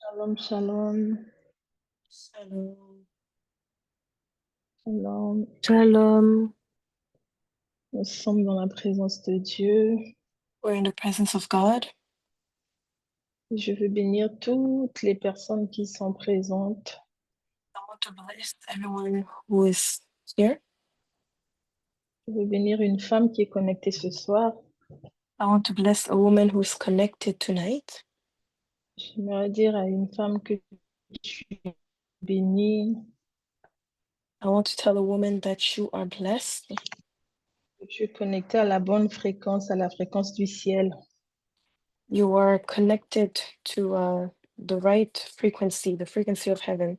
Shalom, shalom, Shalom. shalom. Shalom. Nous sommes dans la présence de Dieu. We're in the presence of God. Je veux bénir toutes les personnes qui sont présentes. I want to bless everyone who is here. Je veux bénir une femme qui est connectée ce soir. I want to bless a woman who is connected tonight. J'aimerais dire à une femme que tu es bénie, I want to tell a woman that you are blessed, que tu es connectée à la bonne fréquence, à la fréquence du ciel. you are connected to the right frequency, the frequency of heaven.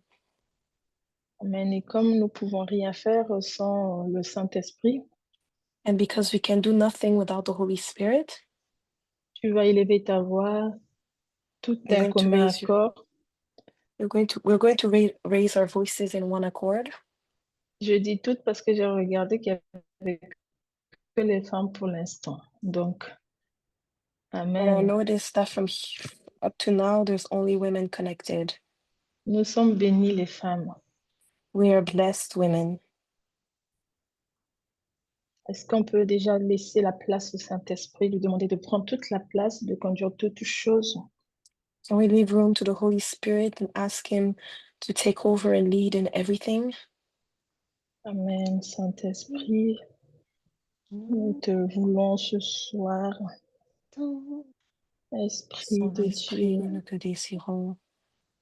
Amen. Et comme nous ne pouvons rien faire sans le Saint-Esprit, And because we can do nothing without the Holy Spirit, tu vas élever ta voix, tout you're d'un going to commun raise your, accord. we're going to raise our voices in one accord. Je dis toutes parce que j'ai regardé qu'il y avait que les femmes pour l'instant. Donc, And I Amen. noticed that up to now, there's only women connected. Nous sommes bénis les femmes. We are blessed women. Est-ce qu'on peut déjà laisser la place au Saint-Esprit, lui demander de prendre toute la place, de conduire toutes choses? Can we leave room to the Holy Spirit and ask Him to take over and lead in everything? Amen, Saint-Esprit. Nous te voulons ce soir, Esprit de Saint-Esprit, Dieu. nous te désirons.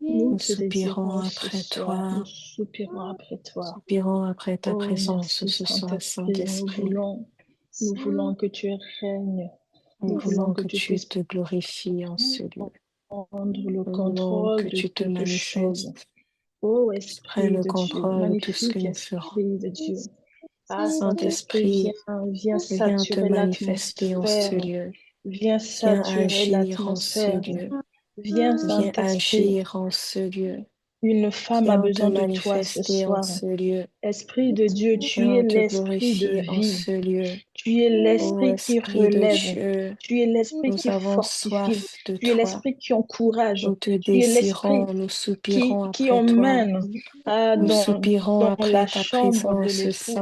Nous Nous te soupirons désirons ce après soir. toi. Nous soupirons après toi. Soupirons après ta Oh, présence merci ce soir, Saint-Esprit. Saint-Esprit. Nous voulons que tu règnes. Nous Nous voulons voulons que que tu tu puisses te glorifies en ce lieu. prendre le Nous voulons contrôle que de tu te toutes choses. manifestes, Ô tu prennes Esprit le de Dieu, contrôle de tout ce que magnifique nous ferons. Esprit de Dieu. Ah, Saint-Esprit, Saint-Esprit, viens viens te saturer manifester en ce l'atmosphère. lieu. Viens Viens saturer agir en ce l'atmosphère. lieu. Viens, Viens Saint-Esprit. agir en ce lieu. Une femme a Viens te besoin de toi ce manifester en soir. ce lieu. Esprit de Dieu, tu es Viens te l'esprit de glorifier en vie. ce lieu. Tu es Ô l'esprit qui Esprit de relève. Dieu, Tu es l'esprit nous qui avons fortifie. soif de Tu es toi. l'esprit qui encourage. Nous te Tu es l'esprit désirons, nous soupirons qui après toi. emmène Nous dans soupirons la après ta chambre de présence, l'époux.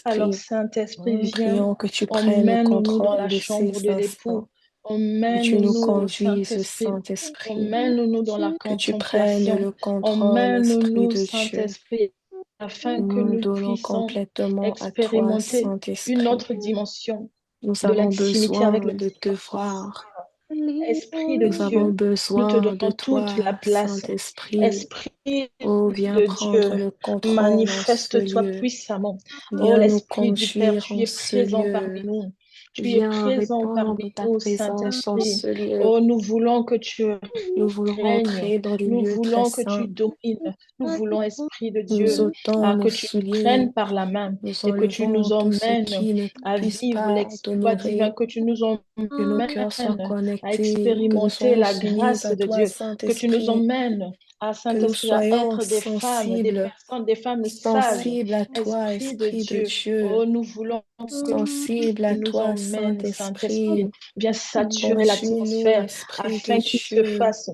Alors, Saint-Esprit. Saint-Esprit, Nous viens, prions que tu prennes le emmène-nous dans la contrôle de chambre ces de l'époux. instants, que tu nous Emmène-nous, conduises, Saint-Esprit. Saint-Esprit, Emmène-nous dans la que tu prennes contemplation. le contrôle, Esprit Emmène-nous, de Dieu. Saint-Esprit, afin Nous que nous nous donnons puissions complètement à toi, expérimenter une Saint-Esprit. autre dimension Nous de avons l'intimité avec besoin le de te Seigneur. voir. Esprit de Nous avons Dieu, nous te besoin de donnons toute la toi, place. Saint-Esprit. Esprit Oh, viens de Dieu, prendre le contrôle en ce manifeste-toi lieu. puissamment. Oh, Viens nous l'Esprit du Père, conduire tu en es ce présent parmi lieu. nous. Tu es Viens présent répandre parmi ta nous, présence en Saint-Esprit. ce lieu. Oh, nous voulons que tu Nous voulons règnes. entrer dans les Nous lieux très voulons que tu saints. domines. Nous voulons, Esprit de Nous Dieu, ôtons nos que tu nous souliers. prennes par la main Nous et que tu nous enlevons tout ce emmènes qui ne à puisse vivre pas l'exploit divin, t'honorer. que tu nous Que nos cœurs soient emmènes à connectés, que nous expérimenter soyons la soumis grâce à de toi, Dieu, que tu nous Saint-Esprit, emmènes à que nous Saint-Esprit à soyons être des femmes, des sensibles, personnes, des femmes sages. sensibles à toi, Esprit de Esprit de Dieu, Dieu, oh, nous voulons que sensibles à tu nous toi, emmènes, Saint-Esprit. Saint-Esprit. Viens saturer Conduis-nous, l'atmosphère Esprit de afin qu'il se Dieu. fasse.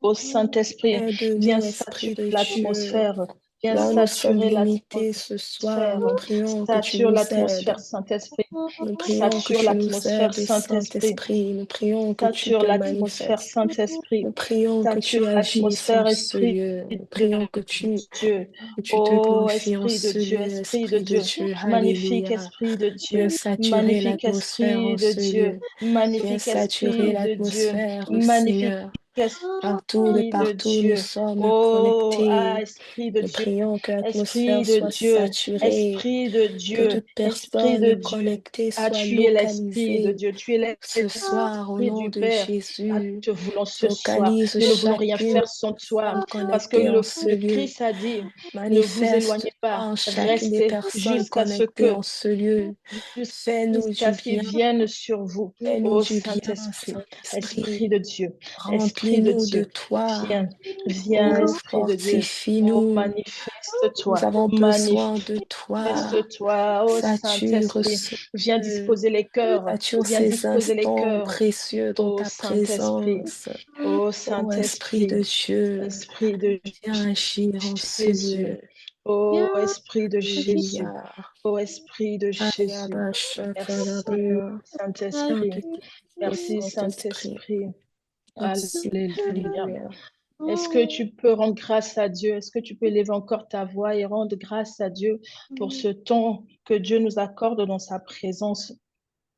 Ô Saint-Esprit, viens Aide-nous, saturer Esprit de Dieu. l'atmosphère. Viens Là où nous sommes saturer limités ce soir, l'atmosphère. nous prions que tu Sature nous l'atmosphère, aides. Saint-Esprit. Nous prions que Sature tu nous l'atmosphère, aides, Saint-Esprit. Saint-Esprit. Nous prions que tu Sature te l'atmosphère, manifestes. Saint-Esprit. Nous prions que tu Sature agisses en l'atmosphère, ce Esprit lieu. Nous de prions Dieu. que tu te Oh, glorifies en Esprit de ce Dieu, lieu, Esprit de Esprit de Dieu. Dieu. Magnifique Alléluia. Esprit de Viens Dieu. saturer Magnifique l'atmosphère Esprit en de ce Dieu. lieu. Viens Magnifique saturer Esprit de Dieu. l'atmosphère, ô Magnifique Seigneur. Partout de Esprit de partout, nous Dieu. sommes Oh, connectés. Esprit de Nous Dieu. prions que Esprit l'atmosphère de soit Dieu. saturée, Esprit de que Dieu. toute Esprit de personne Dieu. connectée Ah, soit tu es l'Esprit de localisée Dieu. Tu es ce soir au l'Esprit nom du de Père. Ah, Jésus. te voulons ce soir. Localise Nous ne voulons rien chacune faire sans des toi. personnes Parce que connectées en ce le lieu. Christ a dit, ne vous éloignez Manifeste-toi pas. en chacune des Restez personnes connectées en ce lieu. Fais-nous du jusqu'à ce qu'il bien. vienne sur vous. Fais-nous Ô du bien, Saint-Esprit, Saint-Esprit. Esprit de Dieu, Remplis Esprit de Remplis-nous de Dieu, toi. viens, viens, Oh, Esprit de Dieu. Oh, fortifie-nous. Nous manifeste-toi, avons besoin de toi. manifeste-toi, oh Sature Saint-Esprit. ce Viens lieu. disposer les cœurs, Sature viens ces disposer les instants cœurs, précieux dans oh ta Saint-Esprit, présence. oh Oh, Esprit Saint-Esprit, de Dieu, Esprit de viens agir en ce Jésus, lieu. oh Esprit de Jésus, Alléluia. oh Esprit de Jésus. Ayaba Merci, shakarabaya. Saint-Esprit. Merci, Saint-Esprit. Saint-Esprit. Merci. Alléluia. Alléluia. Est-ce que tu peux rendre grâce à Dieu? Est-ce que tu peux élever encore ta voix et rendre grâce à Dieu pour ce temps que Dieu nous accorde dans sa présence?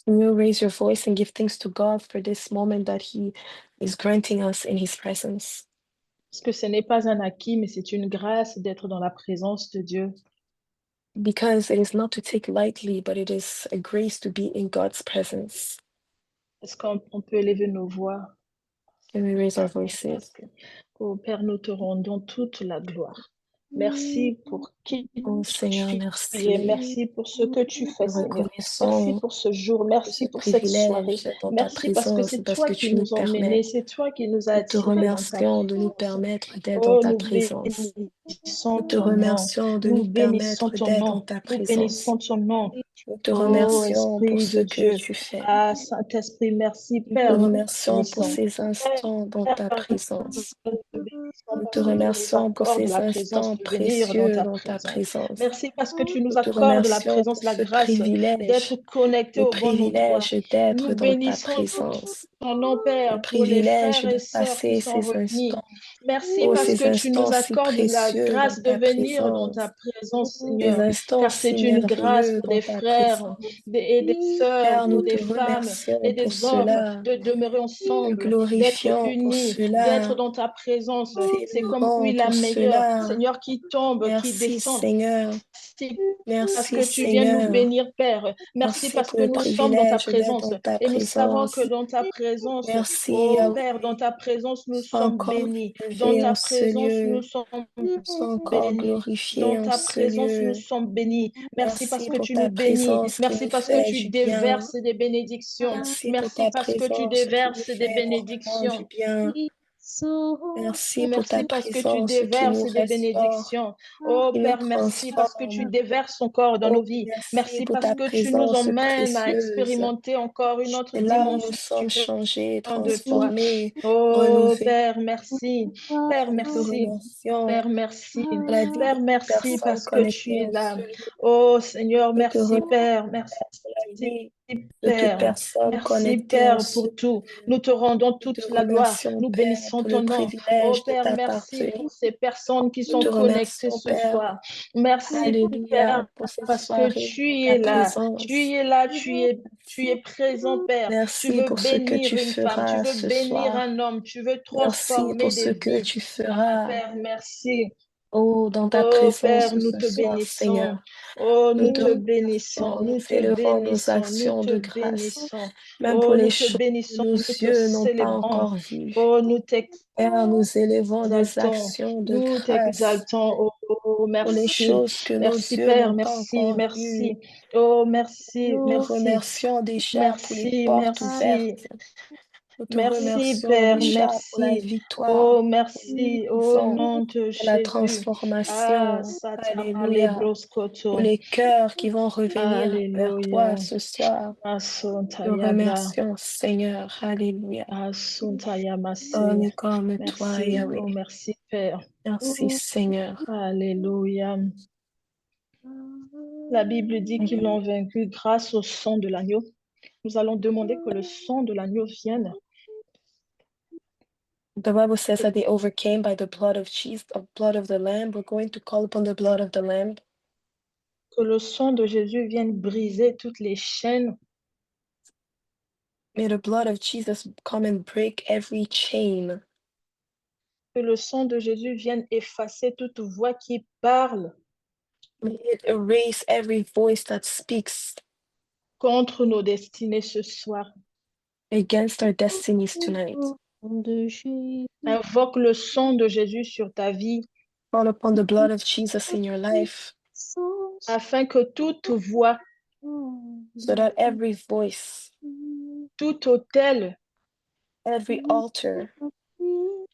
Can you raise your voice and give thanks to God for this moment that He is granting us in His presence? Parce que ce n'est pas un acquis, mais c'est une grâce d'être dans la présence de Dieu. Because it is not to take lightly, but it is a grace to be in God's presence. Est-ce qu'on peut élever nos voix? Can we raise our voices? Parce que, oh Père, nous te rendons toute la gloire. Merci pour qui Oh Seigneur, tu es. merci. Merci pour ce que tu fais, Nous Seigneur. Merci reconnaissons pour ce jour. de Merci ce pour cette soirée. privilège dans ta Merci parce que présence, c'est parce toi que qui tu nous nous as emmenés. permets. C'est toi qui nous as Nous te attirés dans ta remercions de nous présence. permettre d'être dans Oh, ta nous présence. bénissons Nous te ton nom. remercions de Nous nous bénissons permettre ton d'être dans nom. ta Nous présence. bénissons ton nom. Nous te Oh, remercions pour Esprit ce de que Dieu. tu fais. Ah, Saint-Esprit, merci. Nous te Père, nous te remercions pour bénissons. ces instants dans Père, ta présence. nous te bénissons Nous parce te que tu nous remercions pour accordes ces la présence instants de venir dans précieux ta dans ta présence. présence. Merci parce que tu nous Nous te accordes la remercions présence, pour la ce grâce d'être privilège, connecté le au bon endroit. privilège d'être Nous dans ta bénissons présence, ton nom, le Père, pour les privilège frères de et sœurs qui passer sont ces réunis. instants, Merci oh, parce ces que tu instants nous si accordes la précieux dans grâce de ta venir dans ta présence, présence, ces Seigneur, instants car si c'est une grâce merveilleux pour dans des ta frères présence. et des sœurs, Père, pour nous te des femmes et remercions pour des hommes cela, de demeurer te ensemble, d'être glorifions pour unis, d'être cela, dans ta présence. C'est comme t'élevons huile la pour meilleure, cela. Seigneur, qui tombe, qui Merci descend. Seigneur, Merci parce merci que tu viens nous Seigneur, bénir, Père. Merci merci parce pour que le nous sommes dans ta privilège d'être présence dans ta et nous savons que présence. dans ta présence, Merci oh Père, dans Yahweh, ta présence, nous sois sommes encore bénis. Dans élevé ta en ce présence, nous lieu, sommes sois encore bénis. glorifié Dans en ta ce présence, nous lieu. sommes bénis. Merci parce Merci que pour tu nous ta bénis. présence qui Merci nous parce que fait tu du bien. déverses des bénédictions. Merci pour Merci ta parce que tu présence qui nous déverses des fait énormément du bénédictions. bien. Merci pour ta Merci parce que tu présence qui nous déverses des restaure, bénédictions. Oh qui nous Père, merci parce que tu transforme. déverses encore dans nos Oh, vies. merci Merci pour parce ta que tu nous présence emmènes à précieuse. expérimenter encore une autre Et là où nous dimension sommes changés, de toi. transformés, Oh renouvelés, Père, merci. Père, nous te merci. remercions Père, merci. pour la vie de Père, chaque merci personne parce que tu connectée es en là. ce lieu. Oh Seigneur, Nous te merci remercions Père. Merci pour la vie de toute Père. personne Merci connectée en Père ce pour tout. lieu. Nous te rendons Nous te toute la gloire. remercions, Nous Père, bénissons pour ton le nom. Oh privilège de Père, merci t'appartenir. pour ces personnes qui Nous sont te connectées remercions, ce Père. soir. Merci Alléluia, Père pour cette parce que soirée tu dans ta es là. Tu présence. es là, tu es présent Père. Tu Merci veux pour ce que bénir tu une femme, tu feras veux ce bénir soir. un homme, tu veux Merci transformer pour ce des que vies. tu Ah feras. Père, merci. Oh, dans ta Oh Père, présence nous ce te soir, bénissons. Seigneur. Oh, Nous nous te te remercions, bénissons. nous Nous te élevons nos bénissons. Nous actions te de grâce, bénissons. même pour Oh, les nous te choses que bénissons. nos Nous te yeux n'ont pas célébrons. encore vues. Oh, nous Père, nous élevons des t'exaltons. actions de Nous grâce t'exaltons. Oh, oh, pour les merci. choses que nos Merci yeux Père. n'ont pas Merci. encore vues. Merci. Oh, merci. Nous te Merci. remercions déjà pour les Merci. portes Merci. ouvertes. Nous te Merci remercions Père. déjà pour la Merci. victoire. Oh, merci. Nous Au avons nom de pour la Jésus. Ah, transformation. Satama Alléluia. Pour Lebroskoto. les cœurs qui vont revenir vers toi Alléluia. ce soir. Te Asuntayabra. remercions, Seigneur. Alléluia. Asuntayamasi. Homme comme toi, Merci. Yahweh. Oh, merci Père. Merci, Seigneur. Alléluia. La Bible dit qu'ils l'ont vaincu grâce au sang de l'agneau. Nous allons demander que le sang de l'agneau vienne. The Bible says that they overcame by the blood of Jesus, the blood of the Lamb. We're going to call upon the blood of the Lamb. Que le sang de Jésus vienne briser toutes les chaînes. May the blood of Jesus come and break every chain. Que le sang de Jésus vienne effacer toute voix qui parle May it erase every voice that speaks contre nos destinées ce soir. against our destinies tonight. Invoque le sang de Jésus sur ta vie Call upon the blood of Jesus in your life afin que toute voix, so that every voice, tout autel every altar,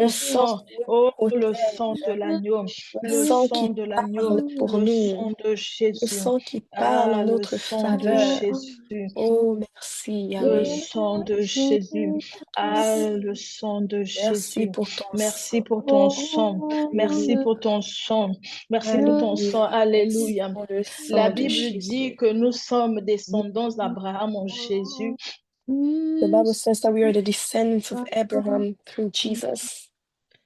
ton sang sang, qui oh, nous le protège, sang de l'agneau, le le sang sang qui de l'agneau, parle pour le nous, sang de le Jésus. sang qui parle en Ah, le notre sang de faveur. Jésus. Oh, merci Le Yahweh. sang de Jésus. Ah, le sang de Merci Jésus. pour ton Merci sang. pour ton sang. Merci Alléluia. pour ton sang. Merci pour ton sang. Alléluia. Merci Alléluia. pour le La sang de Bible Jésus. dit que nous sommes descendants d'Abraham en Jésus The Bible says that we are the descendants of Abraham through Jesus.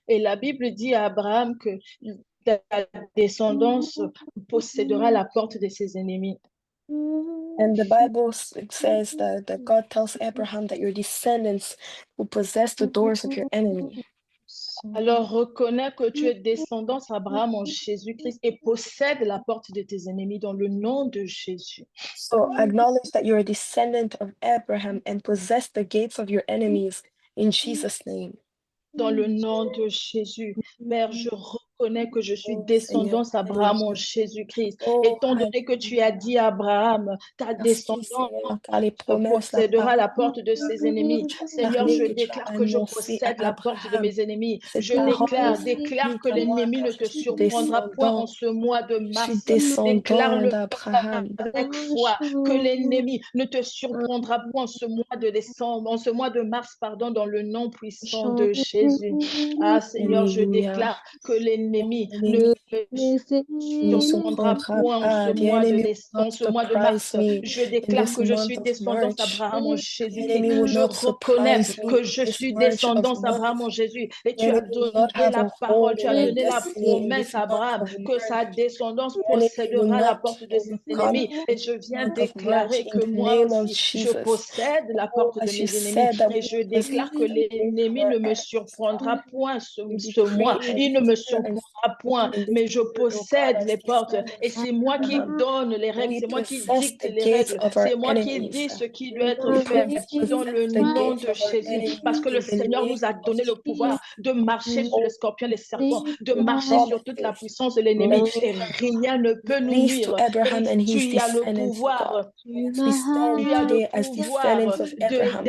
Et la Bible dit à Abraham que ta descendance possédera la porte de ses ennemis. And the Bible says that God tells Abraham that your descendants will possess the doors of your enemy. Alors reconnais que tu es descendance Abraham en Jésus-Christ et possède la porte de tes ennemis dans le nom de Jésus. So acknowledge that you're a descendant of Abraham and possess the gates of your enemies in Jesus' name. Dans le nom de Jésus, Père, je reconnais que je suis Oh, descendance Seigneur, Abraham en Alléluia. Jésus-Christ. Oh, Étant donné que tu as dit à Abraham, ta merci descendance Seigneur, car les promesses, la possédera la parole porte de ses ennemis. que tu as Seigneur, parlé, je que tu as déclare que je annoncé possède à la porte de Abraham, mes ennemis. cette Je parole déclare que s'applique à moi, l'ennemi ne car je te suis surprendra point en descendant. ce mois de Je suis mars. descendant Déclare-le d'Abraham. avec foi que l'ennemi ne te surprendra point en ce mois de décembre, en ce mois de mars, pardon, dans le nom puissant de Jésus. Ah Seigneur, je Alléluia. déclare que l'ennemi L'ennemi ne me surprendra surprendra point en ce pas. The mois de enemy will décembre, en not ce mois de surprise mars. me Je in déclare this que je month suis of descendance March. Abraham en The enemy Jésus-Christ. will Je not reconnais surprise me que in je this suis March of descendance month. Abraham en Jésus. Et The tu as enemy will not donné have la a parole, hold tu on as my donné la destiny in promesse this à month Abraham of que sa March. descendance The enemy will possédera la not, porte de oh ses God, ennemis. Et je viens month of March déclarer in que the moi name of aussi, je Jesus. possède la Oh, porte de as you mes ennemis. said that Et we je possess déclare que the gates of l'ennemi our ne me enemies. surprendra point We ce mois. decree and Il ne me declare and surprendra point, in this mais je word, oh God, possède as les portes. Et descendants of c'est moi qui Abraham. donne les règles, We c'est moi qui possess dicte the les gates règles, of our c'est moi qui enemies. dis ce qui doit être We fait dans le possess the nom gates de of our Jésus. Parce enemies que le in the Seigneur name nous a of donné le pouvoir Jesus. de marcher sur les Oh, scorpions, les serpents, de your marcher sur toute la promises puissance de l'ennemi. that Et you have rien ne peut nous released to nuire. Abraham Et and his tu as le descendants, oh God. pouvoir We stand tu as le today as descendants pouvoir of Abraham.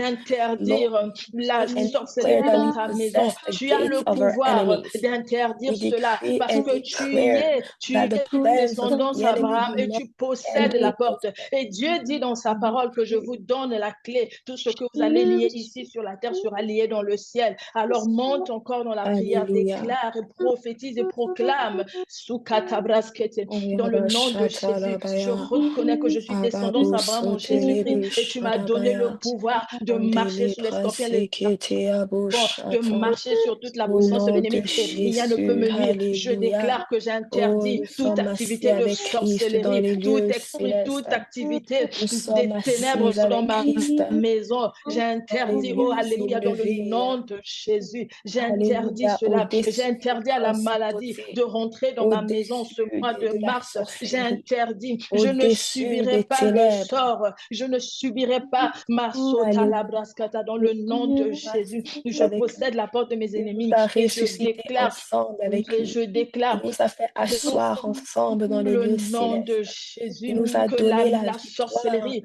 Lord, d'interdire we la decree and declare sorcellerie that dans we ta maison. possess the Tu as gates le of our pouvoir enemies. d'interdire We cela decree parce and que declare tu that the es plans of descendance the enemy Abraham do et not tu stand possèdes la against porte. Et Dieu dit dans sa us. parole que je vous donne la clé. Tout ce que vous allez lier ici sur la terre sera lié dans le ciel. Alors monte encore dans la prière, Alléluia. déclare et prophétise et proclame dans le nom de Jésus. Je Oyabashatalabaya. reconnais que je suis descendance Abraham en Jésus-Christ Ababosotelebe et tu m'as donné le shadabaya. pouvoir de marcher Andele sur les scorpions, les prasekete de aboshata. marcher sur toute la Au puissance de nom l'ennemi de et rien ne peut Jésus, me nuire. Je Alléluia. déclare que Oh, j'interdis nous toute sommes assis activité de avec Christ dans sorcellerie, les tout lieux esprit, célestes. toute activité Nous sommes des ténèbres assis dans avec ma Christ maison. dans les J'interdis, oh lieux alléluia, dans le élevés. nom de Jésus. J'interdis Alléluia, cela. au-dessus des J'interdis à la maladie principautés, de rentrer dans ma maison ce au-dessus mois de de la mars. sorcellerie, J'interdis. Je ne au-dessus subirai des pas le ténèbres. sort. Je ne subirai pas ma sota la Alléluia. brascata dans Nous le nom de sommes Jésus. assis Je avec possède lui. la porte de mes Il nous ennemis a et je ressuscités déclare ensemble avec et lui. je Il déclare nous a fait dans asseoir ensemble dans les le lieux nom de célestes. Il Jésus, nous a que donné la la victoire, sorcellerie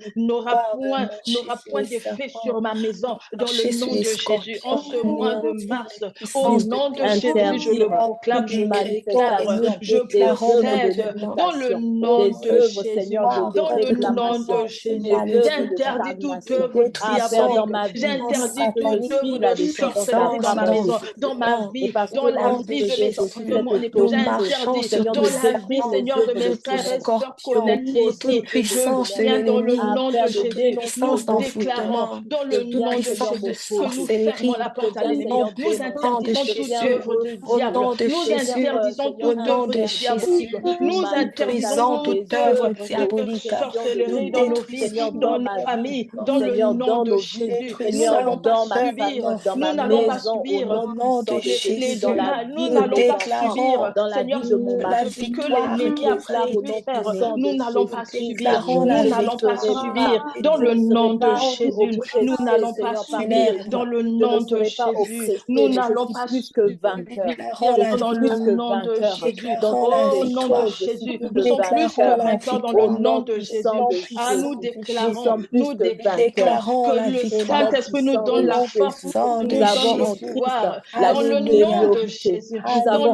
le pouvoir de marcher n'aura sur point les d'effet serpents, sur ma de maison, dans le marcher sur nom les de Jésus. En scorpions, ce mois de d'anéantir mars, les au puissances de nom de Jésus, ténèbres. je le Interdire Nous proclame, toute je décrétons et déclare, nous manifestation je des déclarons œuvres de possède dans maintenant, le divination, nom oh, des de ce œuvres, Jésus, Seigneur, de soir, dans le cette nom de réclamation, puissance des Jésus. œuvres de maléfique, J'interdis toute stagnation. œuvre Ah, Père, dans détruisons diabolique. les ma vie, puissances puisque J'interdis je toute sataniques, suis œuvre la de descendance sorcellerie dans ma puissance d'Abraham, maison, Jésus, dans ma d'envoûtement, et vie, parce dans que la au nom comme de vie je de sais, mes je suis enfants, de Jésus. cette mon époux. Nous autorité, marchons J'interdis sur Seigneur, dans de tout la vie, détruire serpent, les Seigneur, de œuvres mes de tout frères et ténèbres, sœurs scorpion, ôter et toute connectés. toutes les œuvres Je puissance de ténèbres. viens dans le l'ennemi, Ah, nom de Père, je toute Jésus. dénonce Nous puissance toute déclarons d'envoûtement, dans je le toute viens, nom de Seigneur, puissance de Jésus que nous m'opposer. fermons sorcellerie, la Je porte à viens, au l'ennemi. Seigneur, nom, Nous de dénoncer. interdisons Je toute viens Jésus, œuvre du au diable. rejeter. nom de Nous Je viens, Jésus, interdisons au Seigneur, toute nom œuvre de interdire diabolique. Jésus. toute Nous Nous interdisons manifestation brisons toute des toute œuvre œuvre œuvres de de diabolique, nous sorcellerie sorcellerie ou dans nos autre, vies, Seigneur, dans dans nos ma vie, familles, dans le Seigneur, nom dans de nos vies, Jésus. Nous Seigneur, détruisons n'allons pas dans ma subir, famille, maintenant dans nous ma n'allons pas maison, au subir au nom nom puissant de de Jésus, du dans Jésus. la mal. Nous vie Nous de n'allons mes pas enfants, subir, déclarons dans la Seigneur, vie de mon la ce mari. que victoire Je l'ennemi a déclare au prévu nom décrétée faire. puissant demain. Nous de n'allons pas Nous Jésus-Christ, subir, déclarons je la nous ne n'allons pas victoire serai pas subir dans décrétée le je ne serai nom de pas dans les Jésus. Nous oppressé, n'allons pas Seigneur, par subir les ténèbres. dans le je ne nom de serai pas Jésus. oppressé, Nous mais je n'allons suis pas plus que Nous vainqueur. déclarons Je la suis dans le plus que victoire. nom de Nous vainqueur. Jésus. Dans déclarons toutes la Oh, au ces nom de victoire. choses, je suis Jésus, plus Nous nous que sommes plus que déclarons vainqueur. la vainqueurs dans le Au victoire. nom nom de Au Jésus. puissant nom de Ah, puissant nous Jésus, de nous déclarons, sommes Jésus. plus nous que Nous vainqueurs. déclarons que déclarons la le Au nom victoire. Saint-Esprit nous puissant Au donne de la nom force Jésus, puissant que nous de nous avons sommes au en Jésus. Christ pouvoir la dans le nom de Alléluia. supériorité. Jésus, Nous dans avons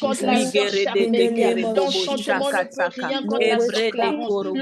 contre la Jesus. sœur In the Charlotte. name of L'enchantement ne peut Jesus. rien No contre la sœur witchcraft, Clarence. no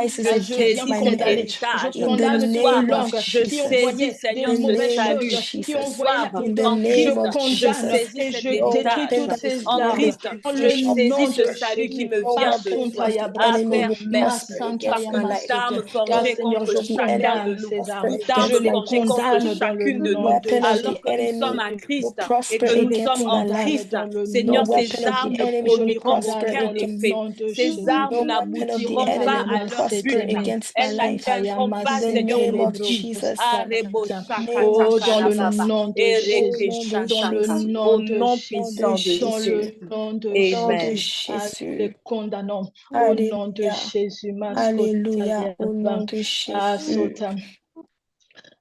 rises car je against viens my cet condamner. marriage. Je héritage. In the condamne Ce ces soir, name of langues je qui Jesus. envoyaient saisis, des Seigneur, In the ce mauvaises name of salut. choses, qui Ce Jesus. envoyaient la soir, In the en pourtant. name Je Christ, of je condamne Jesus. saisis et cet je No détruis héritage. weapon toutes that is ces En formed armes. Christ, Dans against me je le shall nom saisis ce de prosper. salut qui me No vient Jésus-Christ, de weapon toi. of the Ah enemy Père, will merci. prosper against Parce my qu'une life. arme car forgée Seigneur, contre je Of the chacun de enemy condamne nous, ces prosper armes. une Je arme against les my forgée contre destiny. condamne dans le chacune de No nom nous, de weapon of the alors que nous sommes enemy à Jésus. will Christ et prosper que Je nous les sommes against en my condamne life. Christ. dans le No Seigneur, nom de weapon ces of the armes Jésus. ne enemy Je will les produiront prosper condamne aucun dans le against effet. nom de Ces Jésus. armes no weapon of the n'aboutiront enemy pas will à leur prosper but. Ayamasekeme, against my Elles life. n'atteindront pas, In the Seigneur, name le of ayamasendebro but. Jesus. Arebo postalabata. Name of shakata Oh, dans le Jesus. karababa. nom de Au Jésus, nom de dans le Erekeshantaka. Jésus. Au nom de nom Nom de Jésus, puissant de dans Jésus. le Jésus. nom de Nom de Amen. Jésus. Ah, les Jésus. condamnons au nom de Alléluia. Jésus. Alléluia. Au nom Maskotayaba. de Ah, Jésus. Sota.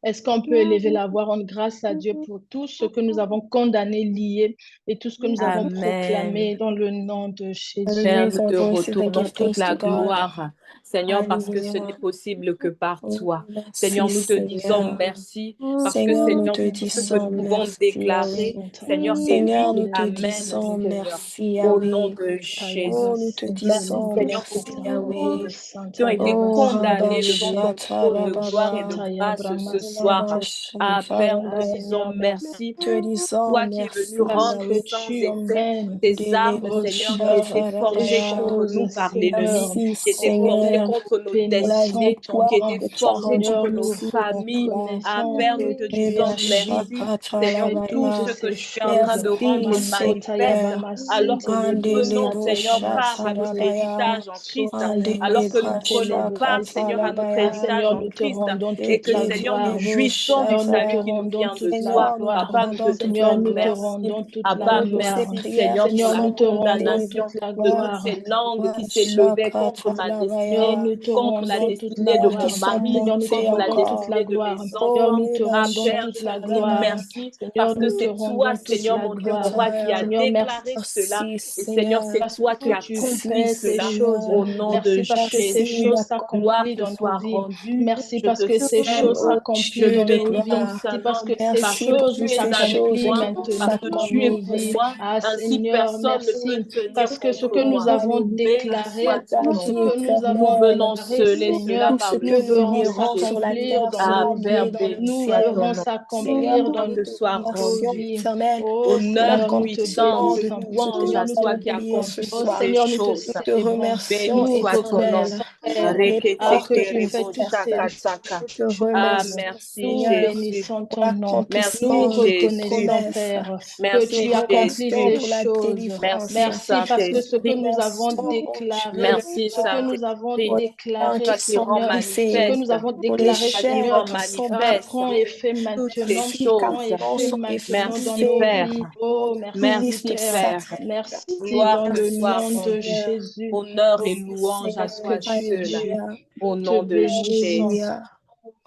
Est-ce qu'on peut élever la voix, rendre grâce à Dieu pour tout ce que nous avons condamné, lié et tout ce que nous avons proclamé Amen. dans le nom de Jésus. Père, raise nous our te voices and retournons give toute thanks la to God. gloire, Seigneur, parce que ce n'est Alléluia. possible que par Oh, toi. merci, Seigneur, nous te disons Seigneur. merci parce que, Seigneur, nous Seigneur, te tout ce que nous disons pouvons merci, déclarer, Yahweh. Seigneur, c'est Seigneur, oui nous et te amen, disons Seigneur. merci, Au nom Yahweh. de Oh, Jésus. nous te Merci, disons Seigneur, pour merci, tous Yahweh. qui ont été Oh, condamnés devant ton Rabashata, trône de gloire et de Rababa. grâce ce soir. Ah, Père, nous te Rabashata, disons Seigneur, merci. merci. te disons Toi qui es venu merci, Parce rendre que Yahweh. sans tu effet emmènes, tes armes, oh Seigneur, qui Seigneur, étaient des forgées contre Rabashata. nous choses, par l'ennemi, Seigneur. Merci, qui étaient forgées Oh, Seigneur, contre nos pour la bénissons destinées, ton qui victoire nom. étaient que tu as forgées rendue Seigneur, contre nos nous possible en familles. toi. Ah, reconnaissons Père, nous que te tu es disons celui merci, Rebashakata, Seigneur, fait pour tout toutes ce Rabaya. que ces tu es en train choses. de Merci, rendre Masotaya manifeste, Seigneur. Bramasin alors que nous Telebos venons, Andelebo Seigneur, Atayaba. part à notre Shatarabaya. héritage en Christ, Sotayaba alors que nous Andeleka prenons part, Santelebos. Seigneur, à notre Et Shakatarabaya. héritage Seigneur, en nous te Christ, rendons et toute que, la Seigneur, nous gloire. Eketelebo jouissons du Seigneur, nous te salut Shata. qui nous rendons vient ce toute la soir. Seigneur, nous te gloire. Papa, nous te rendons toute Seigneur, la disons nous te gloire merci. rendons toute la Abba, pour tous ces gloire. merci, prières Seigneur, qui pour Seigneur, la sont nous te rendons montées. condamnation toute la de toutes gloire. ces langues qui s'élevaient contre ma Seigneur, destinée, Shakatarabaya. nous te contre Pour la rendons ces toute la destinée de prières qui mon gloire. sont mari, Seigneur, nous te montées contre la rendons toute encore. la destinée de gloire. mes Seigneur, Oh, enfants. nous te Reba Ah, rendons Père, toute je te la dis gloire. Shatarabaya. merci Seigneur, parce que nous te c'est toi, rendons toute Seigneur, la mon Dieu, gloire. roi, qui a Shakatarabaya. Seigneur, déclaré cela. Merci, Et Seigneur, Seigneur. c'est parce toi que qui as tu accompli fais ces cela Merci, choses. au nom de Merci parce que ces merci, Jésus. choses Gloire s'accomplissent te dans nos soit vies. rendue. Merci Je parce te que ces Même choses célèbre. au Je s'accomplissent Dieu dans de nos bénis vies. ton gloire. Merci saint parce nom que ces parce Merci que pour choses toutes tu es ces avec choses s'accomplissent qui moi, vont parce maintenant que dans tu es nos pour vies. s'accomplir. moi. Ah Ainsi, Seigneur, personne ne peut merci tenir parce que ce que contre nous moi. avons Béni déclaré, soit Merci, ton ce nom. Daddy que nous Nous avons éternel. venons déclaré, sceller cela Seigneur, Tout par ce le que nous nous sang verrons de dirons sur la Jésus. s'accomplir terre dans Ah, sera nos Père vies. lié dans le béni Nous soit ton ciel. verrons nom. Seigneur, s'accomplir nous dans Gloire te te soit nos remercions, rendue. vies. éternel, Oh pour Honneur, Seigneur, nous te l'accomplissement puissance, de tout ce que bénissons. louange tu à Seigneur, as nous te toi qui accompli ce accomplis Oh toutes soir. ces Seigneur, nous te Nous choses. te célébrons. remercions, Béni Nous soit ton nom. éternel, reconnaissons, Père, pour les ah, portes que que tu tu fais toutes ces fermes. Reketekerebo-shakatsaka. Nous te Ah, choses. remercions, merci Nous Seigneur, Jésus. bénissons pour ton nom. Merci Nous l'accomplissement de tes Jésus. reconnaissons, promesses. Père, que Nous te Merci tu accomplis remercions ces Jésus. pour la choses. délivrance. Merci Merci parce que ce que Saint-Esprit. nous avons Merci, oh Dieu déclaré, de Merci ce que gloire, nous avons pour Saint-Esprit. les gens déclaré, qui Toi qui sont rends Seigneur, ce que brisés, nous manifeste. avons pour les déclaré, Toi qui chaînes rends Seigneur, qui sont manifeste prend brisées. effet toutes ces maintenant, Merci car prend choses. les gens effet sont maintenant dans Merci nos effacés Père. vies. au Oh, prix merci Merci de Père. sa Père. Merci Gloire dans te le Merci soit nom de rendue. Seigneur. Jésus. Honneur et Oh, louange à parce que toi Seigneur, tu es seul. Dieu. Alléluia, Au Nous te nom de bénissons. Jésus. Alléluia.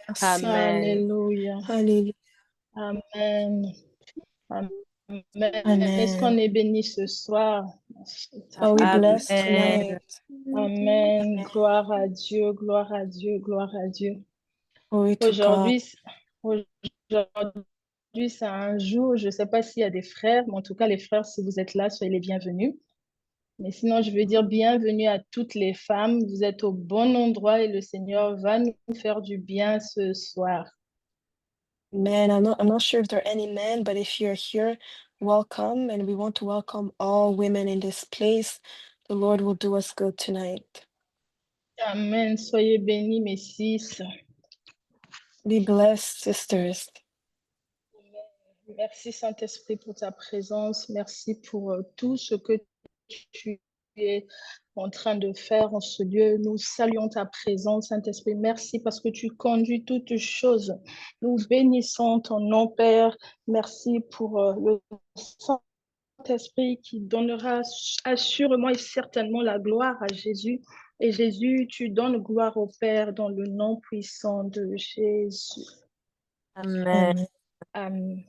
Merci, Amen. Alléluia. Alléluia. Amen. Amen. Est-ce qu'on Amen. est béni ce soir? Are we blessed Amen. tonight? Amen. Gloire à Dieu, gloire à Dieu, gloire à Dieu. Glory to God. Aujourd'hui, c'est un jour, je ne sais pas s'il y a des frères, mais en tout cas, les frères, si vous êtes là, soyez les bienvenus. Mais sinon, je veux dire bienvenue à toutes les femmes. Vous êtes au bon endroit et le Seigneur va nous faire du bien ce soir. Man, I'm not sure if there are any men, but if you're here, welcome. And we want to welcome all women in this place. The Lord will do us good tonight. Amen. Soyez bénis, mes six. Be blessed, sisters. Merci Saint-Esprit pour ta présence. Merci pour tout ce que tu es en train de faire en ce lieu. Nous saluons ta présence, Saint-Esprit. Merci parce que tu conduis toutes choses. Nous bénissons ton nom, Père. Merci pour le Saint-Esprit qui donnera assurément et certainement la gloire à Jésus. Et Jésus, tu donnes gloire au Père dans le nom puissant de Jésus. Amen. Amen.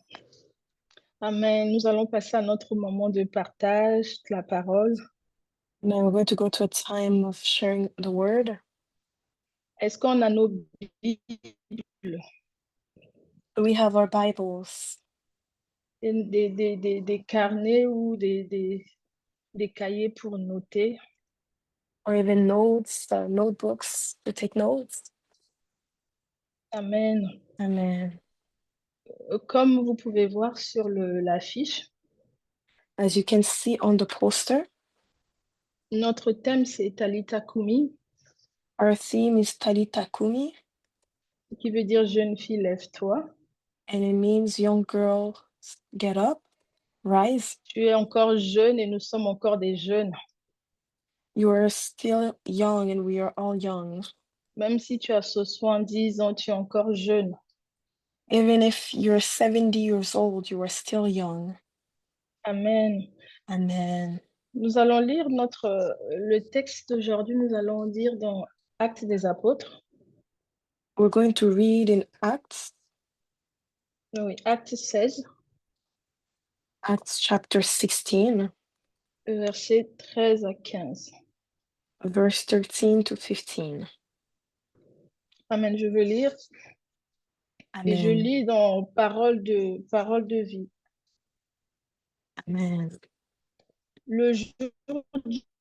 Amen. Nous allons passer à notre moment de partage de la parole. Now we're going to go to a time of sharing the word. Est-ce qu'on a nos Bibles, We have our Bibles, des carnets ou des cahiers pour noter? or even notes, notebooks to take notes. Amen. Amen. Comme vous pouvez voir sur l'affiche, As you can see on the poster, notre thème c'est Talitha Kumi, our theme is Talitha Kumi, qui veut dire jeune fille, lève-toi. and it means young girl, get up, rise. Tu es encore jeune et nous sommes encore des jeunes. You are still young and we are all young. Même si tu as 70 ans, tu es encore jeune. Even if you're 70 years old, you are still young. Amen. Amen. Nous allons lire le texte d'aujourd'hui, nous allons lire dans Actes des Apôtres. We're going to read in Acts Oui, Acte 16, Acts chapter 16, versets 13 à 15. verse 13 to 15. Amen. Je veux lire et je Amen. lis dans Parole de vie. Amen. Le jour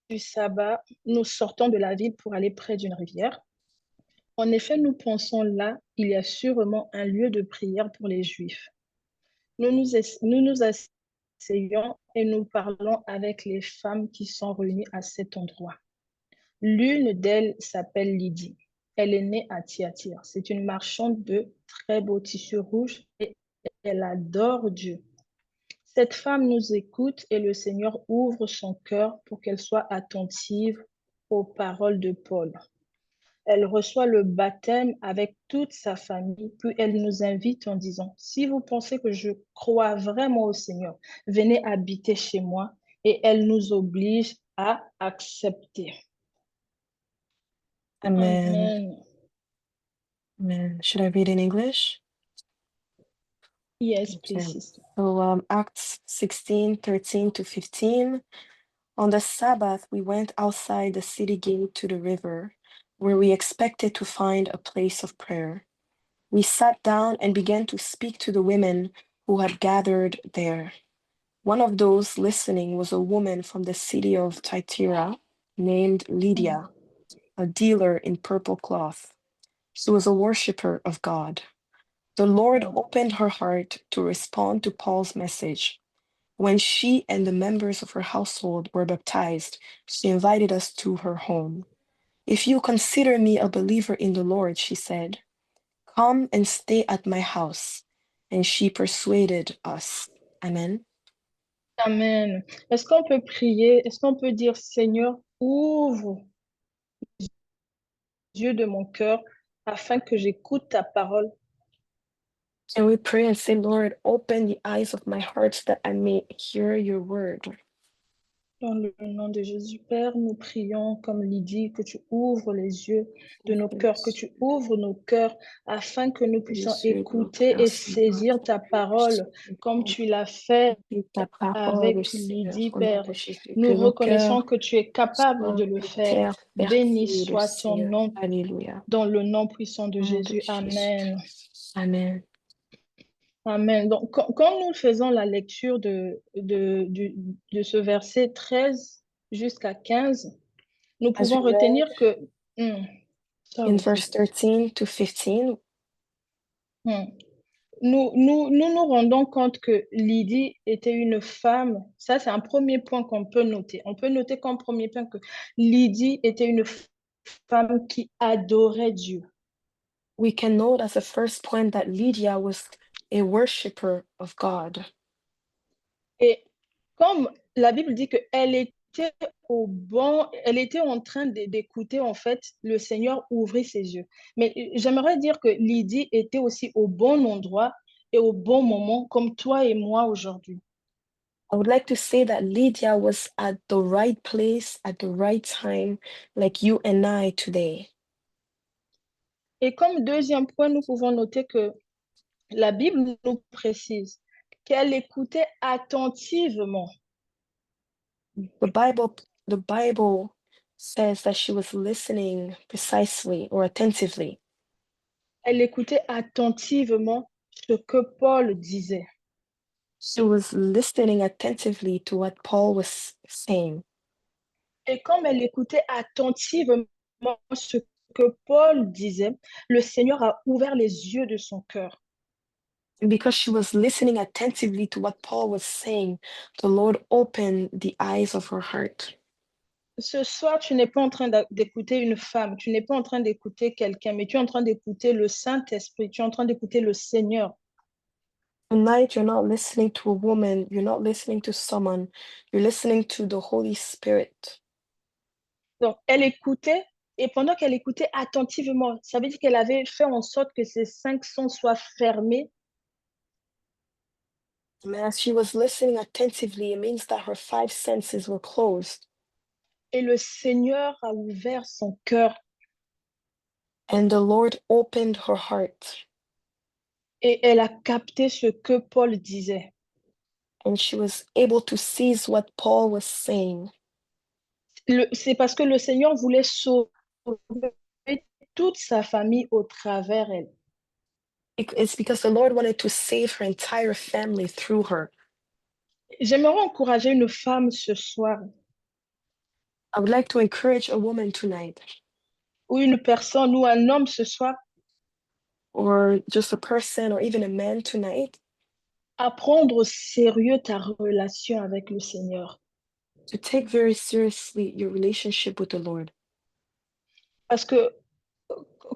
du sabbat, nous sortons de la ville pour aller près d'une rivière. En effet, nous pensons là, il y a sûrement un lieu de prière pour les Juifs. Nous nous asseyons et nous parlons avec les femmes qui sont réunies à cet endroit. L'une d'elles s'appelle Lydie. Elle est née à Thyatire. C'est une marchande de très beaux tissus rouges et elle adore Dieu. Cette femme nous écoute et le Seigneur ouvre son cœur pour qu'elle soit attentive aux paroles de Paul. Elle reçoit le baptême avec toute sa famille, puis elle nous invite en disant, si vous pensez que je crois vraiment au Seigneur, venez habiter chez moi. Et elle nous oblige à accepter. Amen. Amen. Amen. Should I read in English? Yes, Okay. please, sister. So Acts 16, 13 to 15. On the Sabbath, we went outside the city gate to the river, where we expected to find a place of prayer. We sat down and began to speak to the women who had gathered there. One of those listening was a woman from the city of Thyatira named Lydia, a dealer in purple cloth. She was a worshiper of God. The Lord opened her heart to respond to Paul's message. When she and the members of her household were baptized, she invited us to her home. If you consider me a believer in the Lord, she said, come and stay at my house. And she persuaded us. Amen. Amen. Est-ce qu'on peut prier? Est-ce qu'on peut dire, Seigneur, ouvre les yeux de mon cœur afin que j'écoute ta parole? And we pray and say, Lord, open the eyes of my heart so that I may hear your word. Dans le nom de Jésus, Père, nous prions, comme Lydie, que tu ouvres les yeux de nos cœurs, que tu ouvres nos cœurs afin que nous puissions écouter et saisir ta parole comme tu l'as fait Ta parole, avec Seigneur, Lydie, au nom Père. de Jésus, que Nous nos reconnaissons cœurs que tu es capable soient de le des faire. terres Béni fertiles, soit ton Seigneur. nom Alléluia. dans le nom puissant de Au nom de Jésus. Jésus. Amen. Amen. Amen. Donc, quand nous faisons la lecture de ce verset 13 jusqu'à 15, nous As pouvons we read retenir que... in sorry, verse 13 to 15, hmm. Nous rendons compte que Lydie était une femme. Ça, c'est un premier point qu'on peut noter. On peut noter comme premier point que Lydie était une femme qui adorait Dieu. we can note as a first point that Lydia was a worshiper of God. Et comme la Bible dit qu'elle était elle était en train d'écouter, en fait, le Seigneur ouvrir ses yeux. Mais j'aimerais dire que Lydie était aussi au bon endroit et au bon moment, comme toi et moi aujourd'hui. I would like to say that Lydia was at the right place at the right time, like you and I today. Et comme deuxième point, nous pouvons noter que la Bible nous précise qu'elle écoutait attentivement. The Bible says that she was listening precisely or attentively. Elle écoutait attentivement ce que Paul disait. She was listening attentively to what Paul was saying. Et comme elle écoutait attentivement ce que Paul disait, le Seigneur a ouvert les yeux de son cœur. And because she was listening attentively to what Paul was saying, the Lord opened the eyes of her heart. Ce soir, tu n'es pas en train d'écouter une femme, tu n'es pas en train d'écouter quelqu'un, mais tu es en train d'écouter le Saint-Esprit, tu es en train d'écouter le Seigneur. Tonight, you're not listening to a woman, you're not listening to someone, you're listening to the Holy Spirit. Donc, elle écoutait, et pendant qu'elle écoutait attentivement, ça veut dire qu'elle avait fait en sorte que ses 5 sens soient fermés. And as she was listening attentively, it means that her five senses were closed. Et le Seigneur a ouvert son cœur. And the Lord opened her heart. et elle a capté ce que Paul disait. and she was able to seize what Paul was saying. C'est parce que le Seigneur voulait sauver toute sa famille au travers elle. It's because the Lord wanted to save her entire family through her. J'aimerais encourager une femme ce soir I would like to encourage a woman tonight, ou une personne ou un homme ce soir or just a person, or even a man tonight, à prendre au sérieux ta relation avec le Seigneur. to take very seriously your relationship with the Lord. Parce que,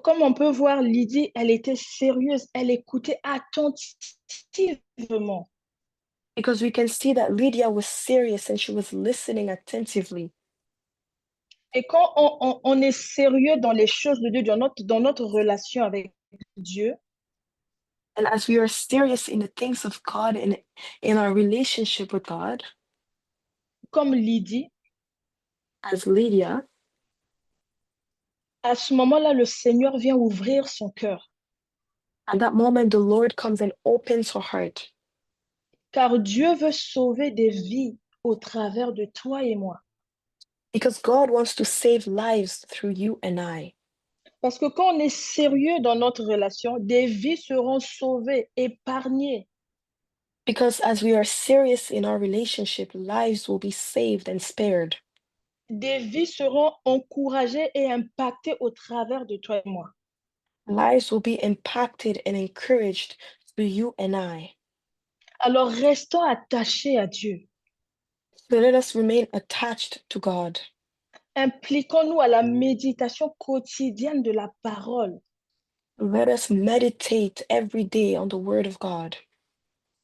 comme on peut voir, Lydie, elle était sérieuse, elle écoutait attentivement. Because we can see that Lydia was serious and she was listening attentively. Et quand on est sérieux dans les choses de Dieu, dans notre relation avec Dieu, And as we are serious in the things of God and in our relationship with God, comme Lydie, as Lydia, à ce moment-là, le Seigneur vient ouvrir son cœur. at that moment, the Lord comes and opens her heart. Car Dieu veut sauver des vies au travers de toi et moi. Because God wants to save lives through you and I. Parce que quand on est sérieux dans notre relation, des vies seront sauvées, épargnées. Because as we are serious in our relationship, lives will be saved and spared. Des vies seront encouragées et impactées au travers de toi et moi. Lives will be impacted and encouraged through you and I. Alors restons attachés à Dieu. So let us remain attached to God. Impliquons-nous à la méditation quotidienne de la parole. Let us meditate every day on the Word of God.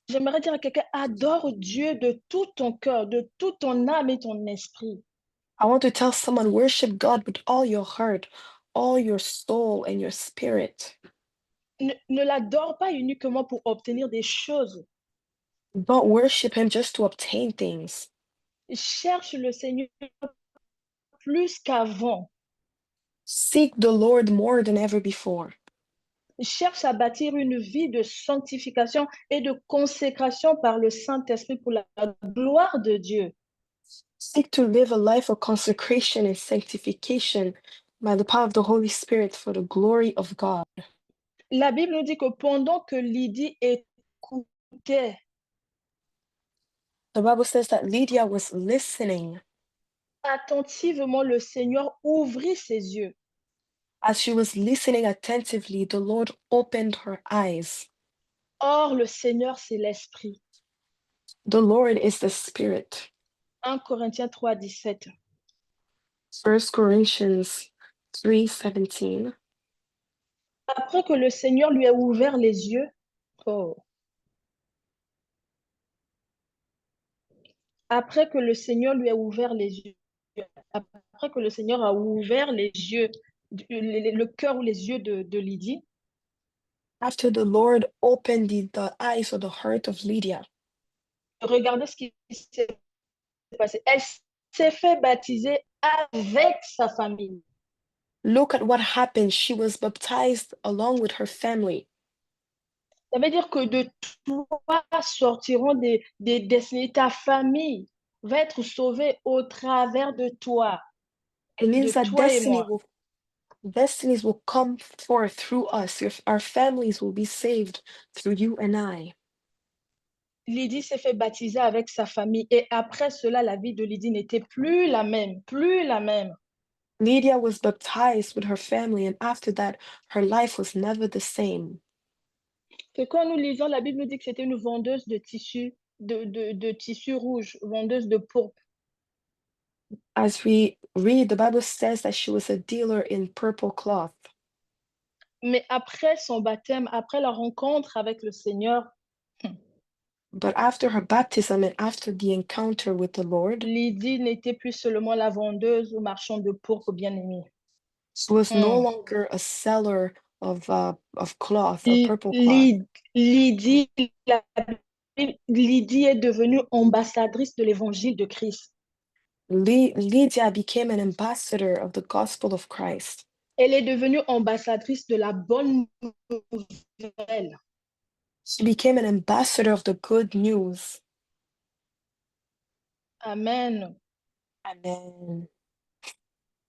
J'aimerais dire à quelqu'un, adore Dieu de tout ton cœur, de toute ton âme et ton esprit. I want to tell someone, worship God with all your heart, all your soul, and your spirit. Ne l'adore pas uniquement pour obtenir des choses. Don't worship Him just to obtain things. Cherche le Seigneur plus qu'avant. Seek the Lord more than ever before. Cherche à bâtir une vie de sanctification et de consécration par le Saint-Esprit pour la gloire de Dieu. Seek to live a life of consecration and sanctification by the power of the Holy Spirit for the glory of God. La Bible nous dit que pendant que Lydie écoutait, The Bible says that Lydia was listening. attentivement, le Seigneur ouvrit ses yeux. As she was listening attentively, the Lord opened her eyes. Or, le Seigneur, c'est l'Esprit. The Lord is the Spirit. 1 Corinthiens 3, 17. 1 Corinthians 3:17. Après que le Seigneur lui a ouvert les yeux, oh. Après que le Seigneur lui a ouvert les yeux, après que le Seigneur a ouvert les yeux, le cœur ou les yeux de Lydie, After the Lord opened the eyes or the heart of Lydia, regardez ce qui s'est passé. Elle s'est fait baptiser avec sa famille. look at what happened. She was baptized along with her family. Ça veut dire que de toi sortiront des destinées. Ta famille va être sauvée au travers de toi, It de means that toi et moi. destinies will come forth through us. Our families will be saved through you and I. Lydie s'est fait baptiser avec sa famille et après cela, la vie de Lydie n'était plus la même, plus la même. Lydia was baptized with her family, and after that, her life was never the same. Que quand nous lisons, la Bible nous dit que c'était une vendeuse de tissus, de tissus rouges, vendeuse de pourpre. As we read, the Bible says that she was a dealer in purple cloth. Mais après son baptême, après la rencontre avec le Seigneur, But after her baptism and after the encounter with the Lord, Lydie n'était plus seulement la vendeuse ou marchande de pourpre bien-aimée. she was no longer a seller of cloth or purple cloth. Lydie, Lydie est devenue ambassadrice de l'évangile de Christ. Lydia became an ambassador of the gospel of Christ. Elle est devenue ambassadrice de la bonne nouvelle. She became an ambassador of the good news. Amen. Amen.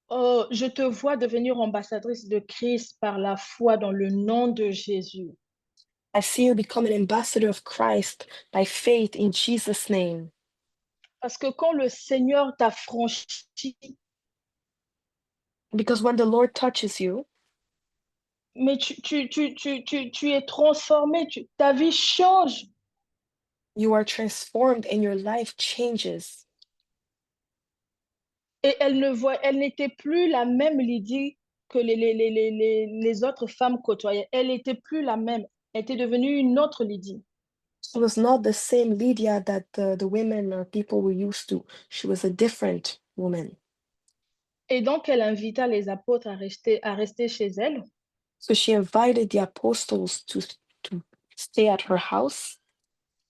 Oh, je te vois devenir ambassadrice de Christ par la foi dans le nom de Jésus. I see you become an ambassador of Christ by faith in Jesus' name. Parce que quand le Seigneur t'a franchi, Because when the Lord touches you, mais tu es transformé, ta vie change. you are transformed and your life changes. Et elle n'était plus la même Lydie que les autres femmes côtoyaient. Elle n'était plus la même. Elle était devenue une autre Lydie. She was not the same Lydia that the women or people were used to. She was a different woman. Et donc, elle invita les apôtres à rester chez elle. So she invited the apostles to stay at her house.